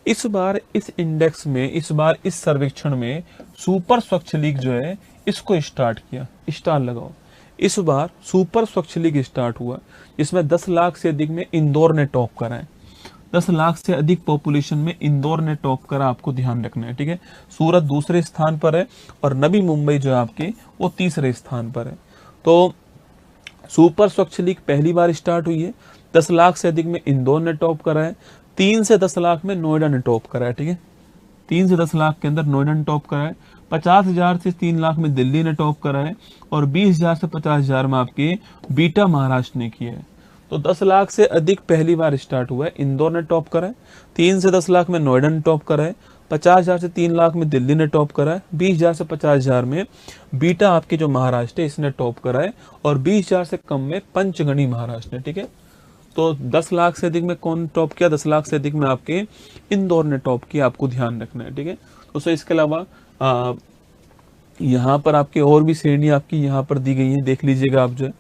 [SPEAKER 1] इस बार इस इंडेक्स में, इस बार इस सर्वेक्षण में सुपर स्वच्छ लीग जो है इसको स्टार्ट किया, स्टार लगाओ। इस बार सुपर स्वच्छ लीग स्टार्ट हुआ, इसमें 10 लाख से अधिक में इंदौर ने टॉप करा है। 10 लाख से अधिक पॉपुलेशन में इंदौर ने टॉप करा, आपको ध्यान रखना है, ठीक है। सूरत दूसरे स्थान पर है और नवी मुंबई जो है आपके वो तीसरे स्थान पर है। तो सुपर स्वच्छ लीग पहली बार स्टार्ट हुई है, 10 लाख से अधिक में इंदौर ने टॉप करा है, 3 से 10 लाख में नोएडा ने टॉप करा है, ठीक है। 3 से 10 लाख के अंदर नोएडा ने टॉप करा है, 50,000 से 3 लाख में दिल्ली ने टॉप करा है, और 20,000 से 50,000 में आपके बीटा महाराष्ट्र ने किया है। तो 10 लाख से अधिक पहली बार स्टार्ट हुआ है, इंदौर ने टॉप करा है, 3 से 10 लाख में नोएडा ने टॉप करा है, 50,000 से 3 लाख में दिल्ली ने टॉप करा है, 20,000 से 50,000 में बीटा आपके जो महाराष्ट्र है इसने टॉप करा है, और 20,000 से कम में पंचगणी महाराष्ट्र ने, ठीक है। तो 10 लाख से अधिक में कौन टॉप किया, 10 लाख से अधिक में आपके इंदौर ने टॉप किया, आपको ध्यान रखना है, ठीक है। तो इसके अलावा यहाँ पर आपके और भी श्रेणी आपकी यहाँ पर दी गई है, देख लीजिएगा आप जो है,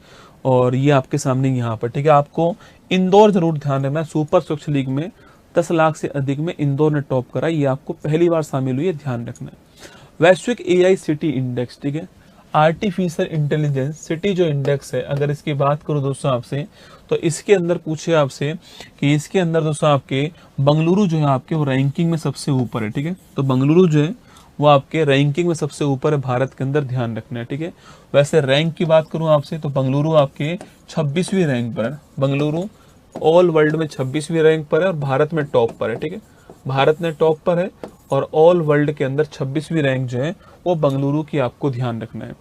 [SPEAKER 1] और ये आपके सामने यहाँ पर, ठीक है। आपको इंदौर जरूर ध्यान रखना है, सुपर स्वच्छ लीग में 10 लाख से अधिक में इंदौर ने टॉप करा, ये आपको पहली बार शामिल हुई है, ध्यान रखना है। वैश्विक एआई सिटी इंडेक्स, ठीक है, आर्टिफिशियल इंटेलिजेंस सिटी जो इंडेक्स है, अगर इसकी बात करूं दोस्तों आपसे, तो इसके अंदर पूछे आपसे कि इसके अंदर दोस्तों आपके बंगलुरु जो है आपके वो रैंकिंग में सबसे ऊपर है, ठीक है। तो बंगलुरु जो है वो आपके रैंकिंग में सबसे ऊपर है भारत के अंदर, ध्यान रखना है, ठीक है। वैसे रैंक की बात करूं आपसे तो बंगलुरु आपके 26वीं रैंक पर है, बंगलुरु ऑल वर्ल्ड में 26वीं रैंक पर है और भारत में टॉप पर है, ठीक है। भारत में टॉप पर है और ऑल वर्ल्ड के अंदर 26वीं रैंक जो है वो बंगलुरु की, आपको ध्यान रखना है,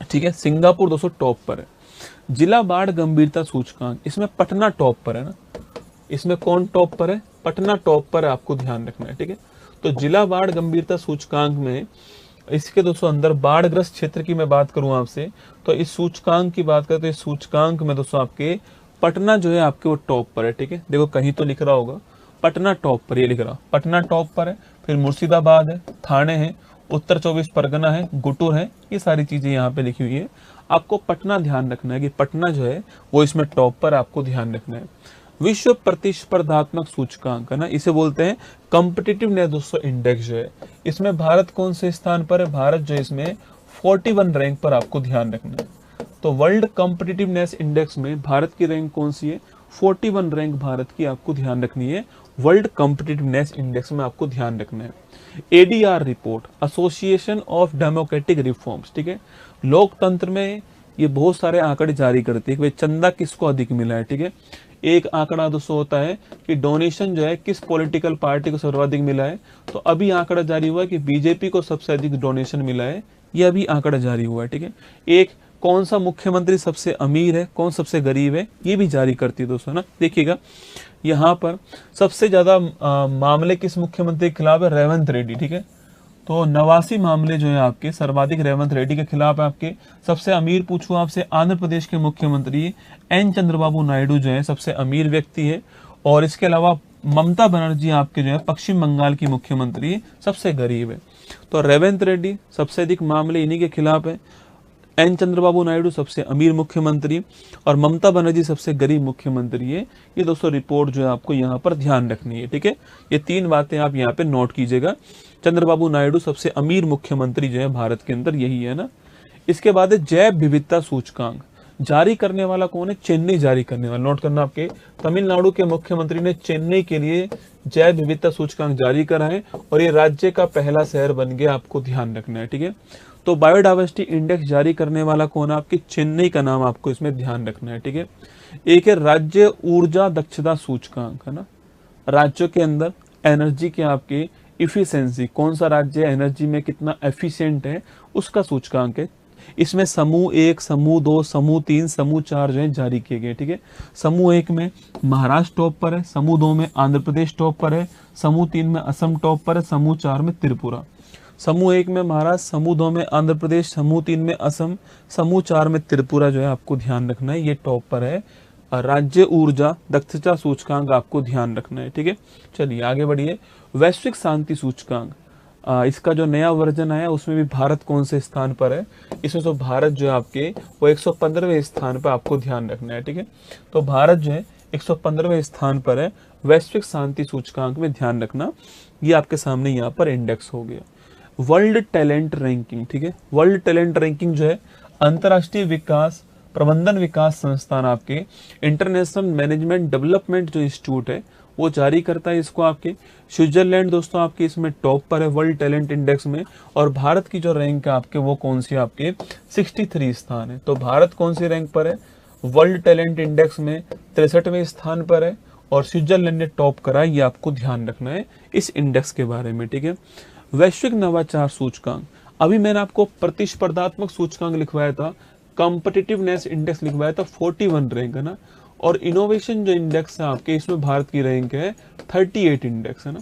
[SPEAKER 1] ठीक है। सिंगापुर दोस्तों टॉप पर है। जिला बाढ़ गंभीरता सूचकांक, इसमें पटना टॉप पर है ना, इसमें कौन टॉप पर है, पटना टॉप पर है, आपको ध्यान रखना है, ठीक है। तो जिला बाढ़ गंभीरता सूचकांक में इसके दोस्तों अंदर बाढ़ग्रस्त क्षेत्र की मैं बात करूं आपसे, तो इस सूचकांक की बात करें तो इस सूचकांक में दोस्तों आपके पटना जो है आपके वो टॉप पर है, ठीक है। देखो कहीं तो लिख रहा होगा पटना टॉप पर, ये लिख रहा पटना टॉप पर है, फिर मुर्शिदाबाद है, थाने है, उत्तर 24 परगना है, गुटुर है, ये सारी चीजें यहाँ पे लिखी हुई है। आपको पटना ध्यान रखना है कि पटना जो है वो इसमें टॉप पर, आपको ध्यान रखना है। विश्व प्रतिस्पर्धात्मक सूचकांक है ना, इसे बोलते हैं कॉम्पिटिटिवनेस दोस्तों इंडेक्स जो है। इसमें भारत कौन से स्थान पर है? भारत जो है इसमें 41 रैंक पर आपको ध्यान रखना है। तो वर्ल्ड कॉम्पिटिटिवनेस इंडेक्स में भारत की रैंक कौन सी है? 41 रैंक भारत की आपको ध्यान रखनी है। वर्ल्ड कॉम्पिटिटिवनेस इंडेक्स में आपको ध्यान रखना है। ADR report, association of democratic reforms, ठीक है, लोकतंत्र में ये बहुत सारे आंकड़े जारी करती है कि भाई चंदा किसको अधिक मिला है, ठीक है। एक आंकड़ा दोस्तों होता है कि डोनेशन जो है किस पॉलिटिकल पार्टी को सर्वाधिक मिला है। तो अभी आंकड़ा जारी हुआ है कि बीजेपी को सबसे अधिक डोनेशन मिला है, ये अभी आंकड़ा जारी हुआ है, ठीक है। एक कौन सा मुख्यमंत्री सबसे अमीर है, कौन सबसे गरीब है, ये भी जारी करती है दोस्तों ना। देखिएगा यहाँ पर सबसे ज्यादा मामले किस मुख्यमंत्री के खिलाफ है? रेवंत रेड्डी, ठीक है। तो 89 मामले जो है आपके सर्वाधिक रेवंत रेड्डी के खिलाफ है आपके। सबसे अमीर पूछूं आपसे, आंध्र प्रदेश के मुख्यमंत्री एन चंद्रबाबू नायडू जो है सबसे अमीर व्यक्ति है। और इसके अलावा ममता बनर्जी आपके जो है पश्चिम बंगाल की मुख्यमंत्री सबसे गरीब है। तो रेवंत रेड्डी सबसे अधिक मामले इन्हीं के खिलाफ है, एन चंद्रबाबू नायडू सबसे अमीर मुख्यमंत्री और ममता बनर्जी सबसे गरीब मुख्यमंत्री है। ये दोस्तों रिपोर्ट जो है आपको यहाँ पर ध्यान रखनी है, ठीक है। ये 3 बातें आप यहाँ पे नोट कीजिएगा। चंद्रबाबू नायडू सबसे अमीर मुख्यमंत्री जो है भारत के अंदर, यही है ना। इसके बाद है जैव विविधता सूचकांक, जारी करने वाला कौन है? चेन्नई जारी करने वाला, नोट करना आपके। तमिलनाडु के मुख्यमंत्री ने चेन्नई के लिए जैव विविधता सूचकांक जारी करा है और ये राज्य का पहला शहर बन गया, आपको ध्यान रखना है, ठीक है। तो बायोडाइवर्सिटी इंडेक्स जारी करने वाला कौन है? आपकी चेन्नई का नाम आपको इसमें ध्यान रखना है, ठीक है। एक है राज्य ऊर्जा दक्षता सूचकांक, है ना, राज्यों के अंदर एनर्जी के आपके इफिशिएंसी, कौन सा राज्य एनर्जी में कितना एफिशिएंट है उसका सूचकांक है। इसमें समूह 1, समूह 2, समूह 3, समूह 4 जो है जारी किए गए, ठीक है। समूह 1 में महाराष्ट्र टॉप पर है, समूह 2 में आंध्र प्रदेश टॉप पर है, समूह 3 में असम टॉप पर है, समूह 4 में त्रिपुरा। समूह 1 में महाराष्ट्र, समूह 2 में आंध्र प्रदेश, समूह 3 में असम, समूह 4 में त्रिपुरा जो है आपको ध्यान रखना है, ये टॉप पर है। राज्य ऊर्जा दक्षता सूचकांक आपको ध्यान रखना है, ठीक है। चलिए आगे बढ़िए। वैश्विक शांति सूचकांक, इसका जो नया वर्जन आया उसमें भी भारत कौन से स्थान पर है? इसमें तो भारत जो है आपके वो 115वें स्थान पर आपको ध्यान रखना है, ठीक है। तो भारत जो है 115वें स्थान पर है वैश्विक शांति सूचकांक में, ध्यान रखना। ये आपके सामने यहाँ पर इंडेक्स हो गया। वर्ल्ड टैलेंट रैंकिंग, ठीक है। वर्ल्ड टैलेंट रैंकिंग जो है अंतर्राष्ट्रीय विकास प्रबंधन विकास संस्थान आपके इंटरनेशनल मैनेजमेंट डेवलपमेंट जो इंस्टीट्यूट है वो जारी करता है इसको। आपके स्विट्जरलैंड दोस्तों आपके इसमें टॉप पर है वर्ल्ड टैलेंट इंडेक्स में। और भारत की जो रैंक है आपके वो कौन सी? आपके 63 स्थान है। तो भारत कौन सी रैंक पर है? वर्ल्ड टैलेंट इंडेक्स में 63वें स्थान पर है और स्विट्जरलैंड ने टॉप करा है, ये आपको ध्यान रखना है इस इंडेक्स के बारे में, ठीक है। वैश्विक नवाचार सूचकांक, अभी मैंने आपको प्रतिस्पर्धात्मक सूचकांक लिखवाया था, कॉम्पिटिटिवनेस इंडेक्स लिखवाया था, 41 रैंक है ना। और इनोवेशन जो इंडेक्स है आपके इसमें भारत की रैंक है 38 इंडेक्स, है ना।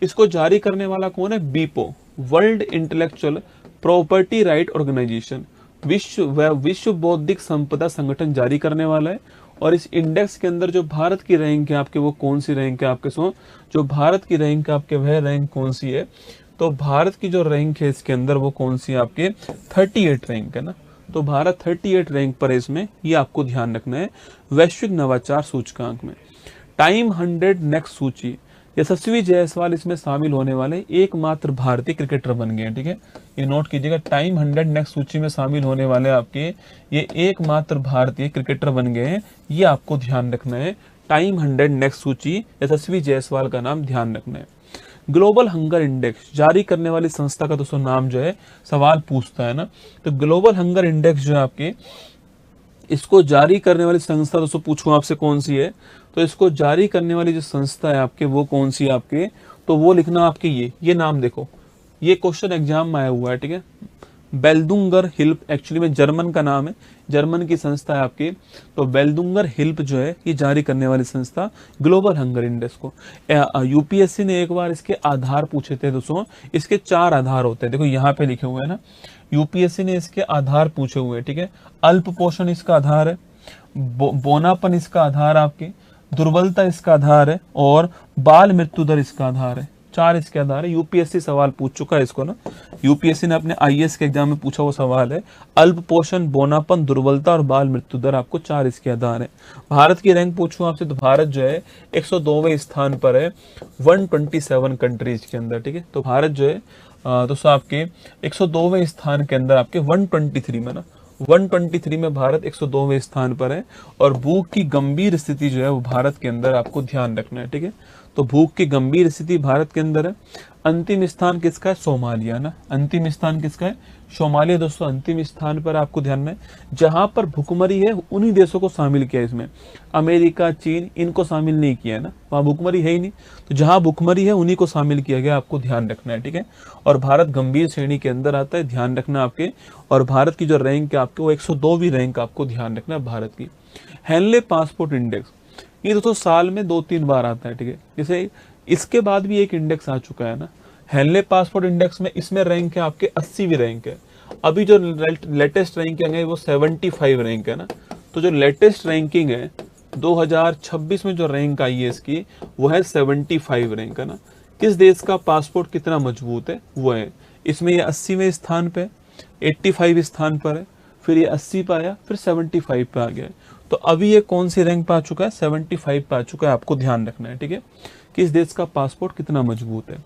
[SPEAKER 1] इसको जारी करने वाला कौन है? बीपो, world intellectual property right organisation, विश्व बौद्धिक संपदा संगठन जारी करने वाला है। और इस इंडेक्स के अंदर जो भारत की रैंक है आपके वो कौन सी रैंक है? आपके जो भारत की रैंक है आपके वह रैंक कौन सी है? तो भारत की जो रैंक है इसके अंदर वो कौन सी है? आपके 38 रैंक है ना। तो भारत 38 रैंक पर है इसमें, ये आपको ध्यान रखना है वैश्विक नवाचार सूचकांक में। टाइम 100 नेक्स्ट सूची, यशस्वी जायसवाल इसमें शामिल होने वाले एकमात्र भारतीय क्रिकेटर बन गए हैं, ठीक है। ये नोट कीजिएगा, टाइम 100 नेक्स्ट सूची में शामिल होने वाले आपके ये एकमात्र भारतीय क्रिकेटर बन गए हैं, ये आपको ध्यान रखना है। टाइम 100 नेक्स्ट सूची, यशस्वी जायसवाल का नाम ध्यान रखना है। ग्लोबल हंगर इंडेक्स जारी करने वाली संस्था का दोस्तों नाम जो है सवाल पूछता है ना। तो ग्लोबल हंगर इंडेक्स जो है आपके इसको जारी करने वाली संस्था दोस्तों पूछूं आपसे कौन सी है? तो इसको जारी करने वाली जो संस्था है आपके वो कौन सी है आपके? तो वो लिखना आपके ये नाम देखो, ये क्वेश्चन एग्जाम में आया हुआ है, ठीक है। बेल्दुंगर हिल्प एक्चुअली में जर्मन का नाम है, जर्मन की संस्था है आपकी। तो बेल्दुंगर हिल्प जो है ये जारी करने वाली संस्था ग्लोबल हंगर इंडेक्स को। यूपीएससी ने एक बार इसके आधार पूछे थे दोस्तों, इसके 4 आधार होते हैं, देखो यहाँ पे लिखे हुए हैं ना। यूपीएससी ने इसके आधार पूछे हुए हैं, ठीक है। अल्प पोषण इसका आधार है, बोनापन इसका आधार आपके, दुर्बलता इसका आधार है और बाल मृत्यु दर इसका आधार है। 4 इसके आधार है। यूपीएससी सवाल पूछ चुका है इसको ना, यूपीएससी ने अपने आईएएस के एग्जाम में पूछा वो सवाल है। अल्प पोषण, बोनापन, दुर्बलता और बाल मृत्यु दर, आपको 4 इसके आधार है। भारत की रैंक पूछूं आपसे तो भारत जो है 102वें स्थान पर है 127 कंट्रीज के अंदर, ठीक है। तो भारत जो है दोस्तों आपके 102वें स्थान के अंदर आपके 123 में ना, 123 में भारत 102वें स्थान पर है। और भूख की गंभीर स्थिति जो है वो भारत के अंदर आपको ध्यान रखना है, ठीक है। तो भूख की गंभीर स्थिति भारत के अंदर है। अंतिम स्थान किसका है? सोमालिया ना, अंतिम स्थान किसका है? सोमालिया दोस्तों अंतिम स्थान पर आपको ध्यान है। जहां पर भुखमरी है उन्हीं देशों को शामिल किया इसमें, अमेरिका, चीन, इनको शामिल नहीं किया है ना, वहां भुखमरी है ही नहीं। तो जहां भुखमरी है उन्हीं को शामिल किया गया, आपको ध्यान रखना है, ठीक है। और भारत गंभीर श्रेणी के अंदर आता है, ध्यान रखना आपके। और भारत की जो रैंक है आपके वो 102वीं रैंक आपको ध्यान रखना है भारत की। हेनले पासपोर्ट इंडेक्स, ये दोस्तों साल में 2-3 बार आता है, ठीक है। जैसे इसके बाद भी एक इंडेक्स आ चुका है ना, हेनले पासपोर्ट इंडेक्स में, इसमें रैंक है आपके 80वीं रैंक है। अभी जो लेटेस्ट रैंकिंग है वो 75 रैंक है ना। तो जो लेटेस्ट रैंकिंग है 2026 में जो रैंक आई है इसकी वो है 75 रैंक है ना। किस देश का पासपोर्ट कितना मजबूत है वो है, इसमें ये 80वें स्थान पे, 85 स्थान पर है, फिर ये 80 पे आया, फिर 75 पे आ गया है। तो अभी ये कौन सी रैंक पे आ चुका है? 75 पे आ चुका है, आपको ध्यान रखना है, ठीक है। किस देश का पासपोर्ट कितना मजबूत है।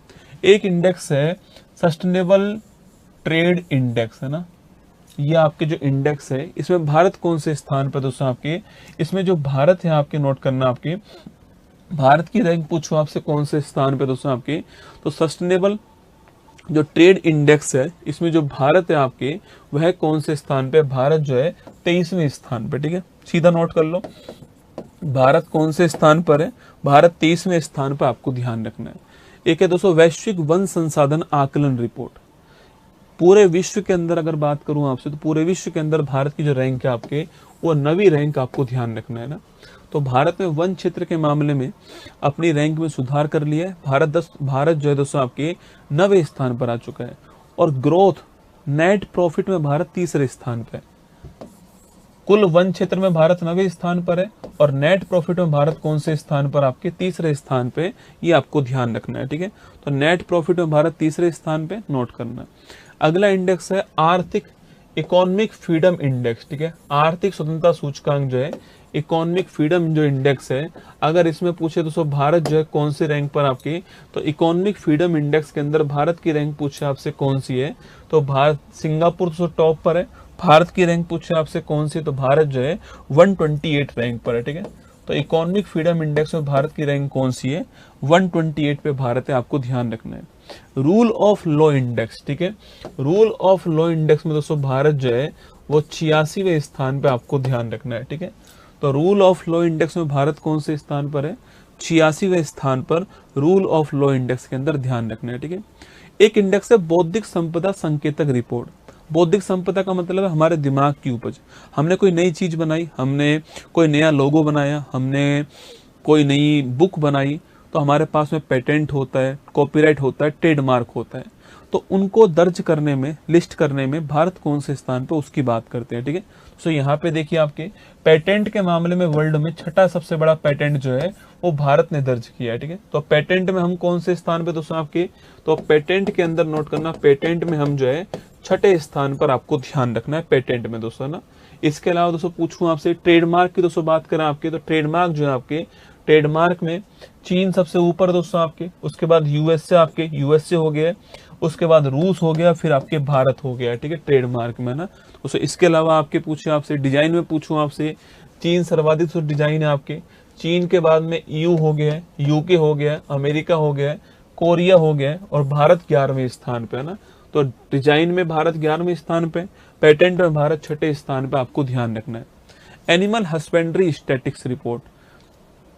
[SPEAKER 1] एक इंडेक्स है सस्टेनेबल ट्रेड इंडेक्स है ना, ये आपके जो इंडेक्स है इसमें भारत कौन से स्थान पर दोस्तों आपके, इसमें जो भारत है आपके नोट करना, आपके भारत की रैंक पूछो आपसे कौन से स्थान पे दोस्तों आपके, तो सस्टेनेबल जो ट्रेड इंडेक्स है इसमें जो भारत है आपके वह कौन से स्थान पे, भारत जो है 23वें स्थान पे, ठीक है। सीधा नोट कर लो, भारत कौन से स्थान पर है, भारत 23वें स्थान पर, आपको ध्यान रखना है। एक है दोस्तों वैश्विक वन संसाधन आकलन रिपोर्ट, पूरे विश्व के अंदर अगर बात करूं आपसे तो पूरे विश्व के अंदर भारत की जो रैंक है आपके वो 9वीं रैंक आपको ध्यान रखना है ना। तो भारत में वन क्षेत्र के मामले में अपनी रैंक में सुधार कर लिया है। भारत जो है दोस्तों आपके 9वें स्थान पर आ चुका है। और ग्रोथ नेट प्रॉफिट में भारत 3रे स्थान पर है। कुल वन क्षेत्र में भारत 9वें स्थान पर है और नेट प्रॉफिट में भारत कौन से स्थान पर, आपके 3रे स्थान पे, ये आपको ध्यान रखना है, ठीक है। तो नेट प्रॉफिट में भारत 3रे स्थान पे, नोट करना। अगला इंडेक्स है आर्थिक इकोनॉमिक फ्रीडम इंडेक्स, ठीक है। आर्थिक स्वतंत्रता सूचकांक जो है, इकोनॉमिक फ्रीडम जो इंडेक्स है, अगर इसमें पूछे तो भारत जो है कौन से रैंक पर आपकी, तो इकोनॉमिक फ्रीडम इंडेक्स के अंदर भारत की रैंक पूछे आपसे कौन सी है, तो भारत, सिंगापुर तो टॉप पर है। भारत की रैंक पूछे आपसे कौन सी, तो भारत जो है 128 रैंक पर है, ठीक है। तो इकोनॉमिक फ्रीडम इंडेक्स में भारत की रैंक कौन सी है, 128 पे भारत है, आपको ध्यान रखना है। रूल ऑफ लॉ इंडेक्स, ठीक है, रूल ऑफ लॉ इंडेक्स में दोस्तों भारत जो है वो 86वें स्थान पे, आपको ध्यान रखना है, ठीक है। तो रूल ऑफ लॉ इंडेक्स में भारत कौन से स्थान पर है, 86वें स्थान पर रूल ऑफ लॉ इंडेक्स के अंदर, ध्यान रखना है, ठीक है। एक इंडेक्स है बौद्धिक संपदा संकेतक रिपोर्ट। बौद्धिक संपदा का मतलब है हमारे दिमाग की उपज। हमने कोई नई चीज बनाई, हमने कोई नया लोगो बनाया, हमने कोई नई बुक बनाई, तो हमारे पास में पेटेंट होता है, कॉपीराइट होता है, ट्रेडमार्क होता है। तो उनको दर्ज करने में, लिस्ट करने में भारत कौन से स्थान पे, उसकी बात करते हैं, ठीक है। सो यहाँ पे देखिए आपके पेटेंट के मामले में वर्ल्ड में 6ठा सबसे बड़ा पेटेंट जो है वो भारत ने दर्ज किया है, ठीक है। तो पेटेंट में हम कौन से स्थान पे दोस्तों आपके, तो पेटेंट के अंदर नोट करना, पेटेंट में हम जो है 6ठे स्थान पर, आपको ध्यान रखना है पेटेंट में दोस्तों ना। इसके अलावा दोस्तों पूछूं आपसे ट्रेडमार्क की दोस्तों बात करें आपके, तो ट्रेडमार्क जो है आपके, ट्रेडमार्क में चीन सबसे ऊपर दोस्तों आपके, उसके बाद यूएसए, आपके यूएसए हो गया, उसके बाद रूस हो गया, फिर आपके भारत हो गया, ठीक है, ट्रेडमार्क में ना। तो इसके अलावा आपके पूछे आपसे डिजाइन में पूछूं आपसे, चीन सर्वाधिक डिजाइन है आपके, चीन के बाद में ईयू हो गया है, यूके हो गया, अमेरिका हो गया, कोरिया हो गया और भारत 11वें स्थान पे है ना। तो डिजाइन में भारत 11वें स्थान पे, पेटेंट में भारत 6ठे स्थान पे, आपको ध्यान रखना है। एनिमल हस्बेंड्री स्टैटिक्स रिपोर्ट,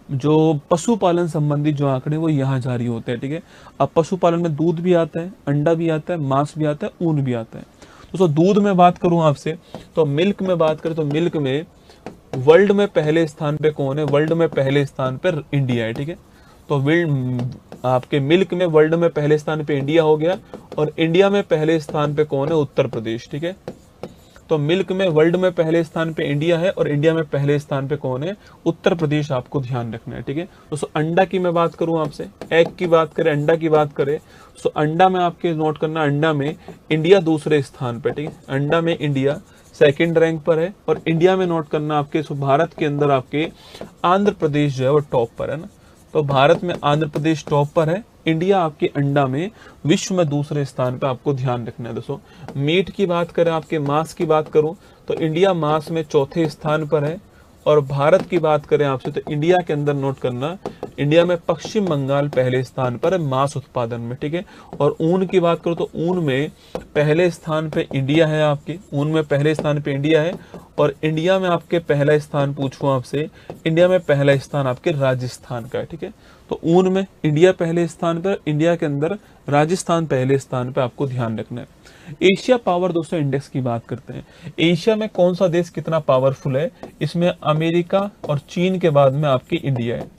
[SPEAKER 1] जो पशुपालन संबंधी जो आंकड़े वो यहाँ जारी होते हैं, ठीक है। अब पशुपालन में दूध भी आता है, अंडा भी आता है, मांस भी आता है, ऊन भी आता है। तो दूध में बात करूं आपसे, तो मिल्क में बात करें तो मिल्क में वर्ल्ड में पहले स्थान पे कौन है, वर्ल्ड में पहले स्थान पर इंडिया है, ठीक है। तो आपके मिल्क में वर्ल्ड में पहले स्थान पे इंडिया हो गया और इंडिया में पहले स्थान पे कौन है, उत्तर प्रदेश, ठीक है। तो मिल्क में वर्ल्ड में पहले स्थान पे इंडिया है और इंडिया में पहले स्थान पे कौन है, उत्तर प्रदेश, आपको ध्यान रखना है। ठीक है दोस्तों, अंडा की मैं बात करूं आपसे, एग की बात करें, अंडा की बात करें, तो अंडा में आपके नोट करना, अंडा में इंडिया दूसरे स्थान पे। ठीक है, अंडा में इंडिया सेकंड रैंक पर है, और इंडिया में नोट करना आपके भारत के अंदर आपके आंध्र प्रदेश जो है वो टॉप पर है ना। तो भारत में आंध्र प्रदेश टॉप पर है, इंडिया आपके अंडा में विश्व में दूसरे स्थान पे, आपको ध्यान रखना है दोस्तों। मीट की बात करें, आपके मांस की बात करूं तो इंडिया मांस में चौथे स्थान पर है, और भारत की बात करें आपसे तो इंडिया के अंदर नोट करना, इंडिया में पश्चिम बंगाल पहले स्थान पर है मांस उत्पादन में। ठीक है, और ऊन की बात करो तो ऊन में पहले स्थान पे इंडिया है, आपके ऊन में पहले स्थान पे इंडिया है, और इंडिया में आपके पहला स्थान पूछूं आपसे, इंडिया में पहला स्थान आपके राजस्थान का है। ठीक है, तो ऊन में इंडिया पहले स्थान पर, इंडिया के अंदर राजस्थान पहले स्थान पर, आपको ध्यान रखना है। एशिया पावर दोस्तों इंडेक्स की बात करते हैं, एशिया में कौन सा देश कितना पावरफुल है, इसमें अमेरिका और चीन के बाद में आपकी इंडिया है,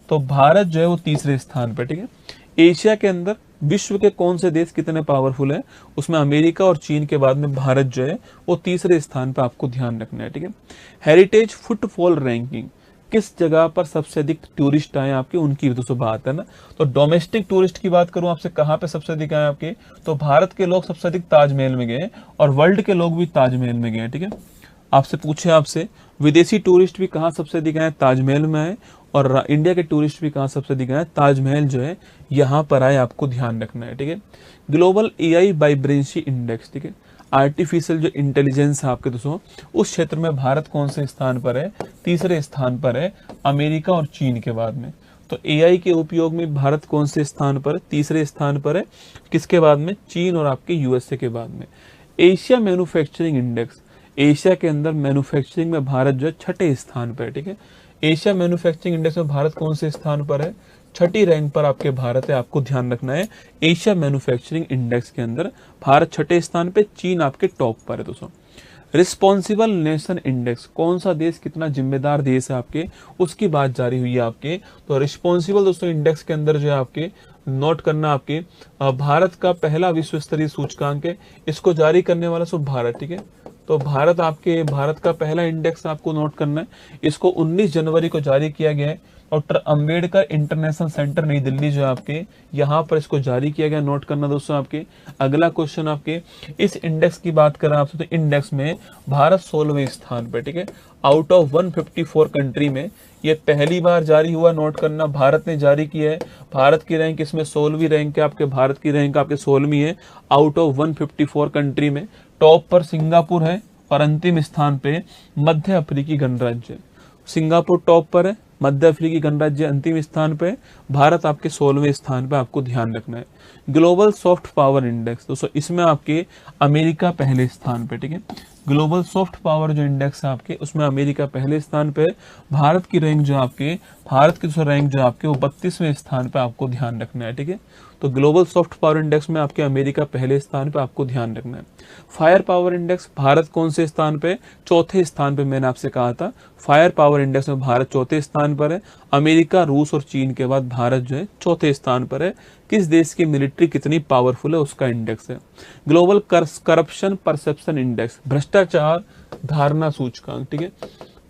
[SPEAKER 1] तो भारत जो है वो तीसरे स्थान पर। ठीक है, एशिया के अंदर विश्व के कौन से देश कितने पावरफुल है, उसमें अमेरिका और चीन के बाद में भारत जो है वो तीसरे स्थान पर, आपको ध्यान रखना है। ठीक है, हेरिटेज फुटफॉल रैंकिंग, किस जगह पर सबसे अधिक टूरिस्ट आए आपके, उनकी दोस्तों बात है ना। तो डोमेस्टिक टूरिस्ट की बात करूं आपसे, कहां पे सबसे अधिक आए आपके, तो भारत के लोग सबसे अधिक ताजमहल में गए, और वर्ल्ड के लोग भी ताजमहल में गए। ठीक है, आपसे पूछे आपसे विदेशी टूरिस्ट भी कहां सबसे अधिक आए, ताजमहल में आए, और इंडिया के टूरिस्ट भी कहां सबसे अधिक आए, ताजमहल जो है यहां पर आए, आपको ध्यान रखना है। ठीक है, ग्लोबल एआई वाइब्रेंसी इंडेक्स, ठीक है, आर्टिफिशियल जो इंटेलिजेंस है आपके दोस्तों, उस क्षेत्र में भारत कौन से स्थान पर है, तीसरे स्थान पर है, अमेरिका और चीन के बाद में। तो एआई के उपयोग में भारत कौन से स्थान पर, तीसरे स्थान पर है, किसके बाद में, चीन और आपके यूएसए के बाद में। एशिया मैन्युफैक्चरिंग इंडेक्स, एशिया के अंदर मैन्युफैक्चरिंग में भारत जो है छठे स्थान पर है। ठीक है, एशिया मैन्युफैक्चरिंग इंडेक्स में भारत कौन से स्थान पर है, छठी रैंक पर आपके भारत है, आपको ध्यान रखना है। एशिया मैन्युफैक्चरिंग इंडेक्स के अंदर भारत छठे स्थान पे, चीन आपके टॉप पर है दोस्तों। रिस्पॉन्सिबल नेशन इंडेक्स, कौन सा देश कितना जिम्मेदार देश है आपके, उसकी बात जारी हुई है आपके। तो रिस्पॉन्सिबल दोस्तों इंडेक्स के अंदर जो है आपके नोट करना, आपके भारत का पहला विश्व स्तरीय सूचकांक है, इसको जारी करने वाला सो भारत। ठीक है, तो भारत आपके, भारत का पहला इंडेक्स आपको नोट करना है, इसको 19 जनवरी को जारी किया गया है। डॉक्टर अंबेडकर इंटरनेशनल सेंटर नई दिल्ली जो है आपके, यहाँ पर इसको जारी किया गया, नोट करना दोस्तों आपके। अगला क्वेश्चन आपके, इस इंडेक्स की बात करें आपसे तो इंडेक्स में भारत 16वें स्थान पे। ठीक है, आउट ऑफ 154 कंट्री में ये पहली बार जारी हुआ, नोट करना, भारत ने जारी किया है। भारत की रैंक इसमें 16वीं रैंक है आपके, भारत की रैंक आपके 16वीं है आउट ऑफ 154 कंट्री में। टॉप पर सिंगापुर है और अंतिम स्थान पे मध्य अफ्रीकी गणराज्य। सिंगापुर टॉप पर है, मध्य अफ्रीकी गणराज्य अंतिम स्थान पे, भारत आपके 16वें स्थान पे, आपको ध्यान रखना है। ग्लोबल सॉफ्ट पावर इंडेक्स दोस्तों, इसमें आपके अमेरिका पहले स्थान पे। ठीक है, ग्लोबल सॉफ्ट पावर जो इंडेक्स है आपके, उसमें अमेरिका पहले स्थान पे, भारत की रैंक जो आपके, भारत की जो रैंक जो आपके वो 32वें स्थान पे, आपको ध्यान रखना है। ठीक है, तो ग्लोबल सॉफ्ट पावर इंडेक्स में आपके अमेरिका पहले स्थान पे, आपको ध्यान रखना है। फायर पावर इंडेक्स, भारत कौन से स्थान पे, चौथे स्थान पे, मैंने आपसे कहा था। फायर पावर इंडेक्स में भारत चौथे स्थान पर है, अमेरिका, रूस और चीन के बाद भारत जो है चौथे स्थान पर है। किस देश की मिलिट्री कितनी पावरफुल है उसका इंडेक्स है। ग्लोबल करप्शन परसेप्शन इंडेक्स, भ्रष्टाचार धारणा सूचकांक। ठीक है,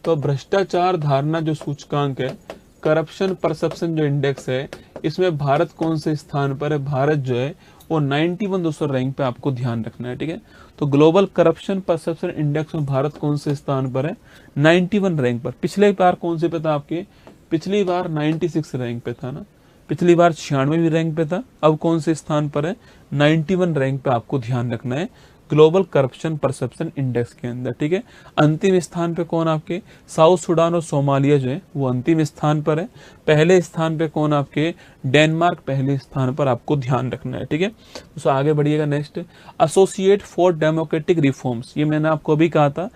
[SPEAKER 1] तो भ्रष्टाचार धारणा जो सूचकांक है, करप्शन परसेप्शन जो इंडेक्स है, इसमें भारत कौन से स्थान पर है, भारत जो है वो 91 200 रैंक पे, आपको ध्यान रखना है। ठीक है, तो ग्लोबल करप्शन परसेप्शन इंडेक्स में भारत कौन से स्थान पर है, 91 रैंक पर। पिछले बार कौन से पे था आपके, पिछली बार 96 रैंक पे था ना, पिछली बार 96वीं रैंक पे था, अब कौन से स्थान पर है, 91 रैंक पे, आपको ध्यान रखना है ग्लोबल करप्शन परसेप्शन इंडेक्स के अंदर। ठीक है, अंतिम स्थान पे कौन आपके, साउथ सुडान और सोमालिया जो है वो अंतिम स्थान पर है। पहले स्थान पे कौन आपके, डेनमार्क पहले स्थान पर, आपको ध्यान रखना है। ठीक है, तो आगे बढ़िएगा। Next, associate for democratic reforms, ये मैंने आपको अभी कहा था,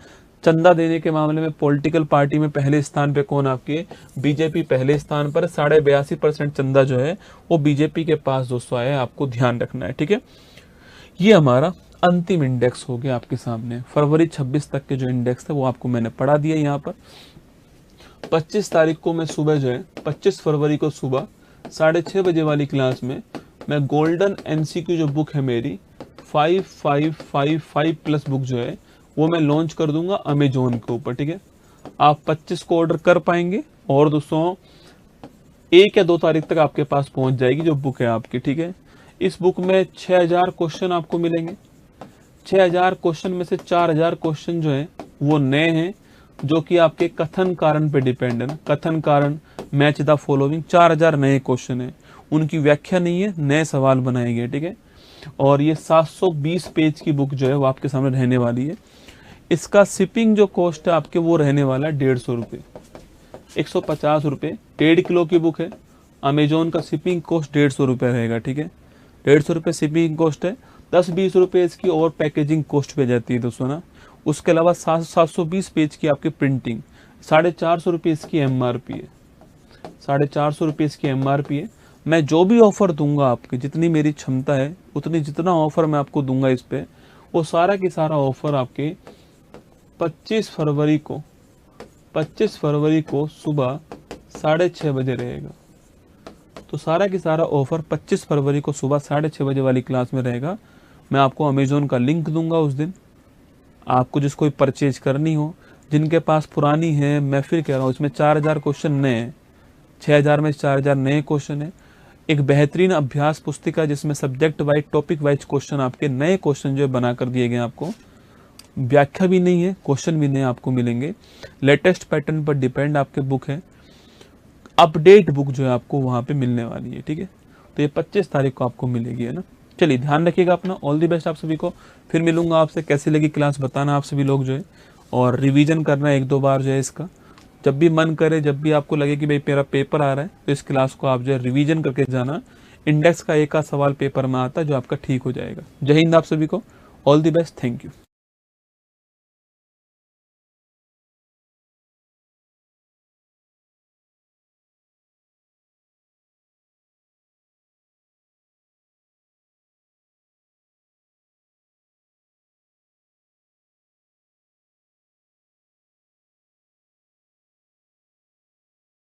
[SPEAKER 1] चंदा देने के मामले में पॉलिटिकल पार्टी में पहले स्थान पे कौन आपके, बीजेपी पहले स्थान पर, 82.5% चंदा जो है वो बीजेपी के पास दोस्तों आया है, आपको ध्यान रखना है। ठीक है, ये हमारा अंतिम इंडेक्स हो गया आपके सामने। फरवरी 26 तक के जो इंडेक्स था वो आपको मैंने पढ़ा दिया। यहाँ पर 25 तारीख को मैं सुबह जो है, 25 फरवरी को सुबह 6:30 बजे वाली क्लास में मैं गोल्डन एमसीक्यू जो बुक है मेरी 5555 प्लस बुक जो है वो मैं लॉन्च कर दूंगा अमेजोन के ऊपर, ठीक है। आप 25 को ऑर्डर कर पाएंगे और दोस्तों 1 या 2 तारीख तक आपके पास पहुंच जाएगी जो बुक है आपकी, ठीक है। इस बुक में 6000 क्वेश्चन आपको मिलेंगे। 6000 क्वेश्चन में से 4000 क्वेश्चन जो है वो नए हैं, जो कि आपके कथन कारण पे डिपेंड है ना। कथन कारण, मैच द फॉलोइंग, 4000 नए क्वेश्चन है, उनकी व्याख्या नहीं है, नए सवाल बनाए गए, ठीक है। और ये 720 पेज की बुक जो है वो आपके सामने रहने वाली है। इसका शिपिंग जो कॉस्ट है आपके वो रहने वाला है 150 रुपये, 150 रुपये। 1.5 किलो की बुक है। अमेजोन का शिपिंग कॉस्ट 150 रुपये रहेगा, ठीक है। 150 रुपये शिपिंग कॉस्ट है। 10-20 रुपये इसकी और पैकेजिंग कॉस्ट पे जाती है दोस्तों ना। उसके अलावा 720 पेज की आपकी प्रिंटिंग, 450 रुपये इसकी MRP है। 450 रुपये इसकी MRP है। मैं जो भी ऑफर दूंगा आपके, जितनी मेरी क्षमता है उतनी, जितना ऑफर मैं आपको दूंगा इस पे, वो सारा की सारा ऑफर आपके 25 फरवरी को सुबह 6:30 बजे रहेगा। तो सारा की सारा ऑफर 25 फरवरी को सुबह 6:30 बजे वाली क्लास में रहेगा। मैं आपको अमेजोन का लिंक दूंगा उस दिन। आपको जिसको कोई परचेज करनी हो, जिनके पास पुरानी है, मैं फिर कह रहा हूँ इसमें 4000 क्वेश्चन नए हैं, 6000 में 4000 नए क्वेश्चन है। एक बेहतरीन अभ्यास पुस्तिका जिसमें subject wise, topic wise question, आपके नए क्वेश्चन जो है बना कर दिए गए आपको। व्याख्या भी नहीं है, क्वेश्चन भी नए आपको मिलेंगे। लेटेस्ट पैटर्न पर डिपेंड आपके बुक है। अपडेट बुक जो है आपको वहां पे मिलने वाली है, ठीक है। तो ये 25 तारीख को आपको मिलेगी, है ना। चलिए ध्यान रखिएगा अपना। ऑल दी बेस्ट आप सभी को। फिर मिलूंगा आपसे। कैसी लगी क्लास बताना आप सभी लोग जो है, और रिवीजन करना 1-2 बार जो है इसका। जब भी मन करे, जब भी आपको लगे कि भाई मेरा पेपर आ रहा है, तो इस क्लास को आप जो है रिवीजन करके जाना। इंडेक्स का एक आध सवाल पेपर में आता है जो आपका ठीक हो जाएगा। जय हिंद आप सभी को। All the best. Thank you.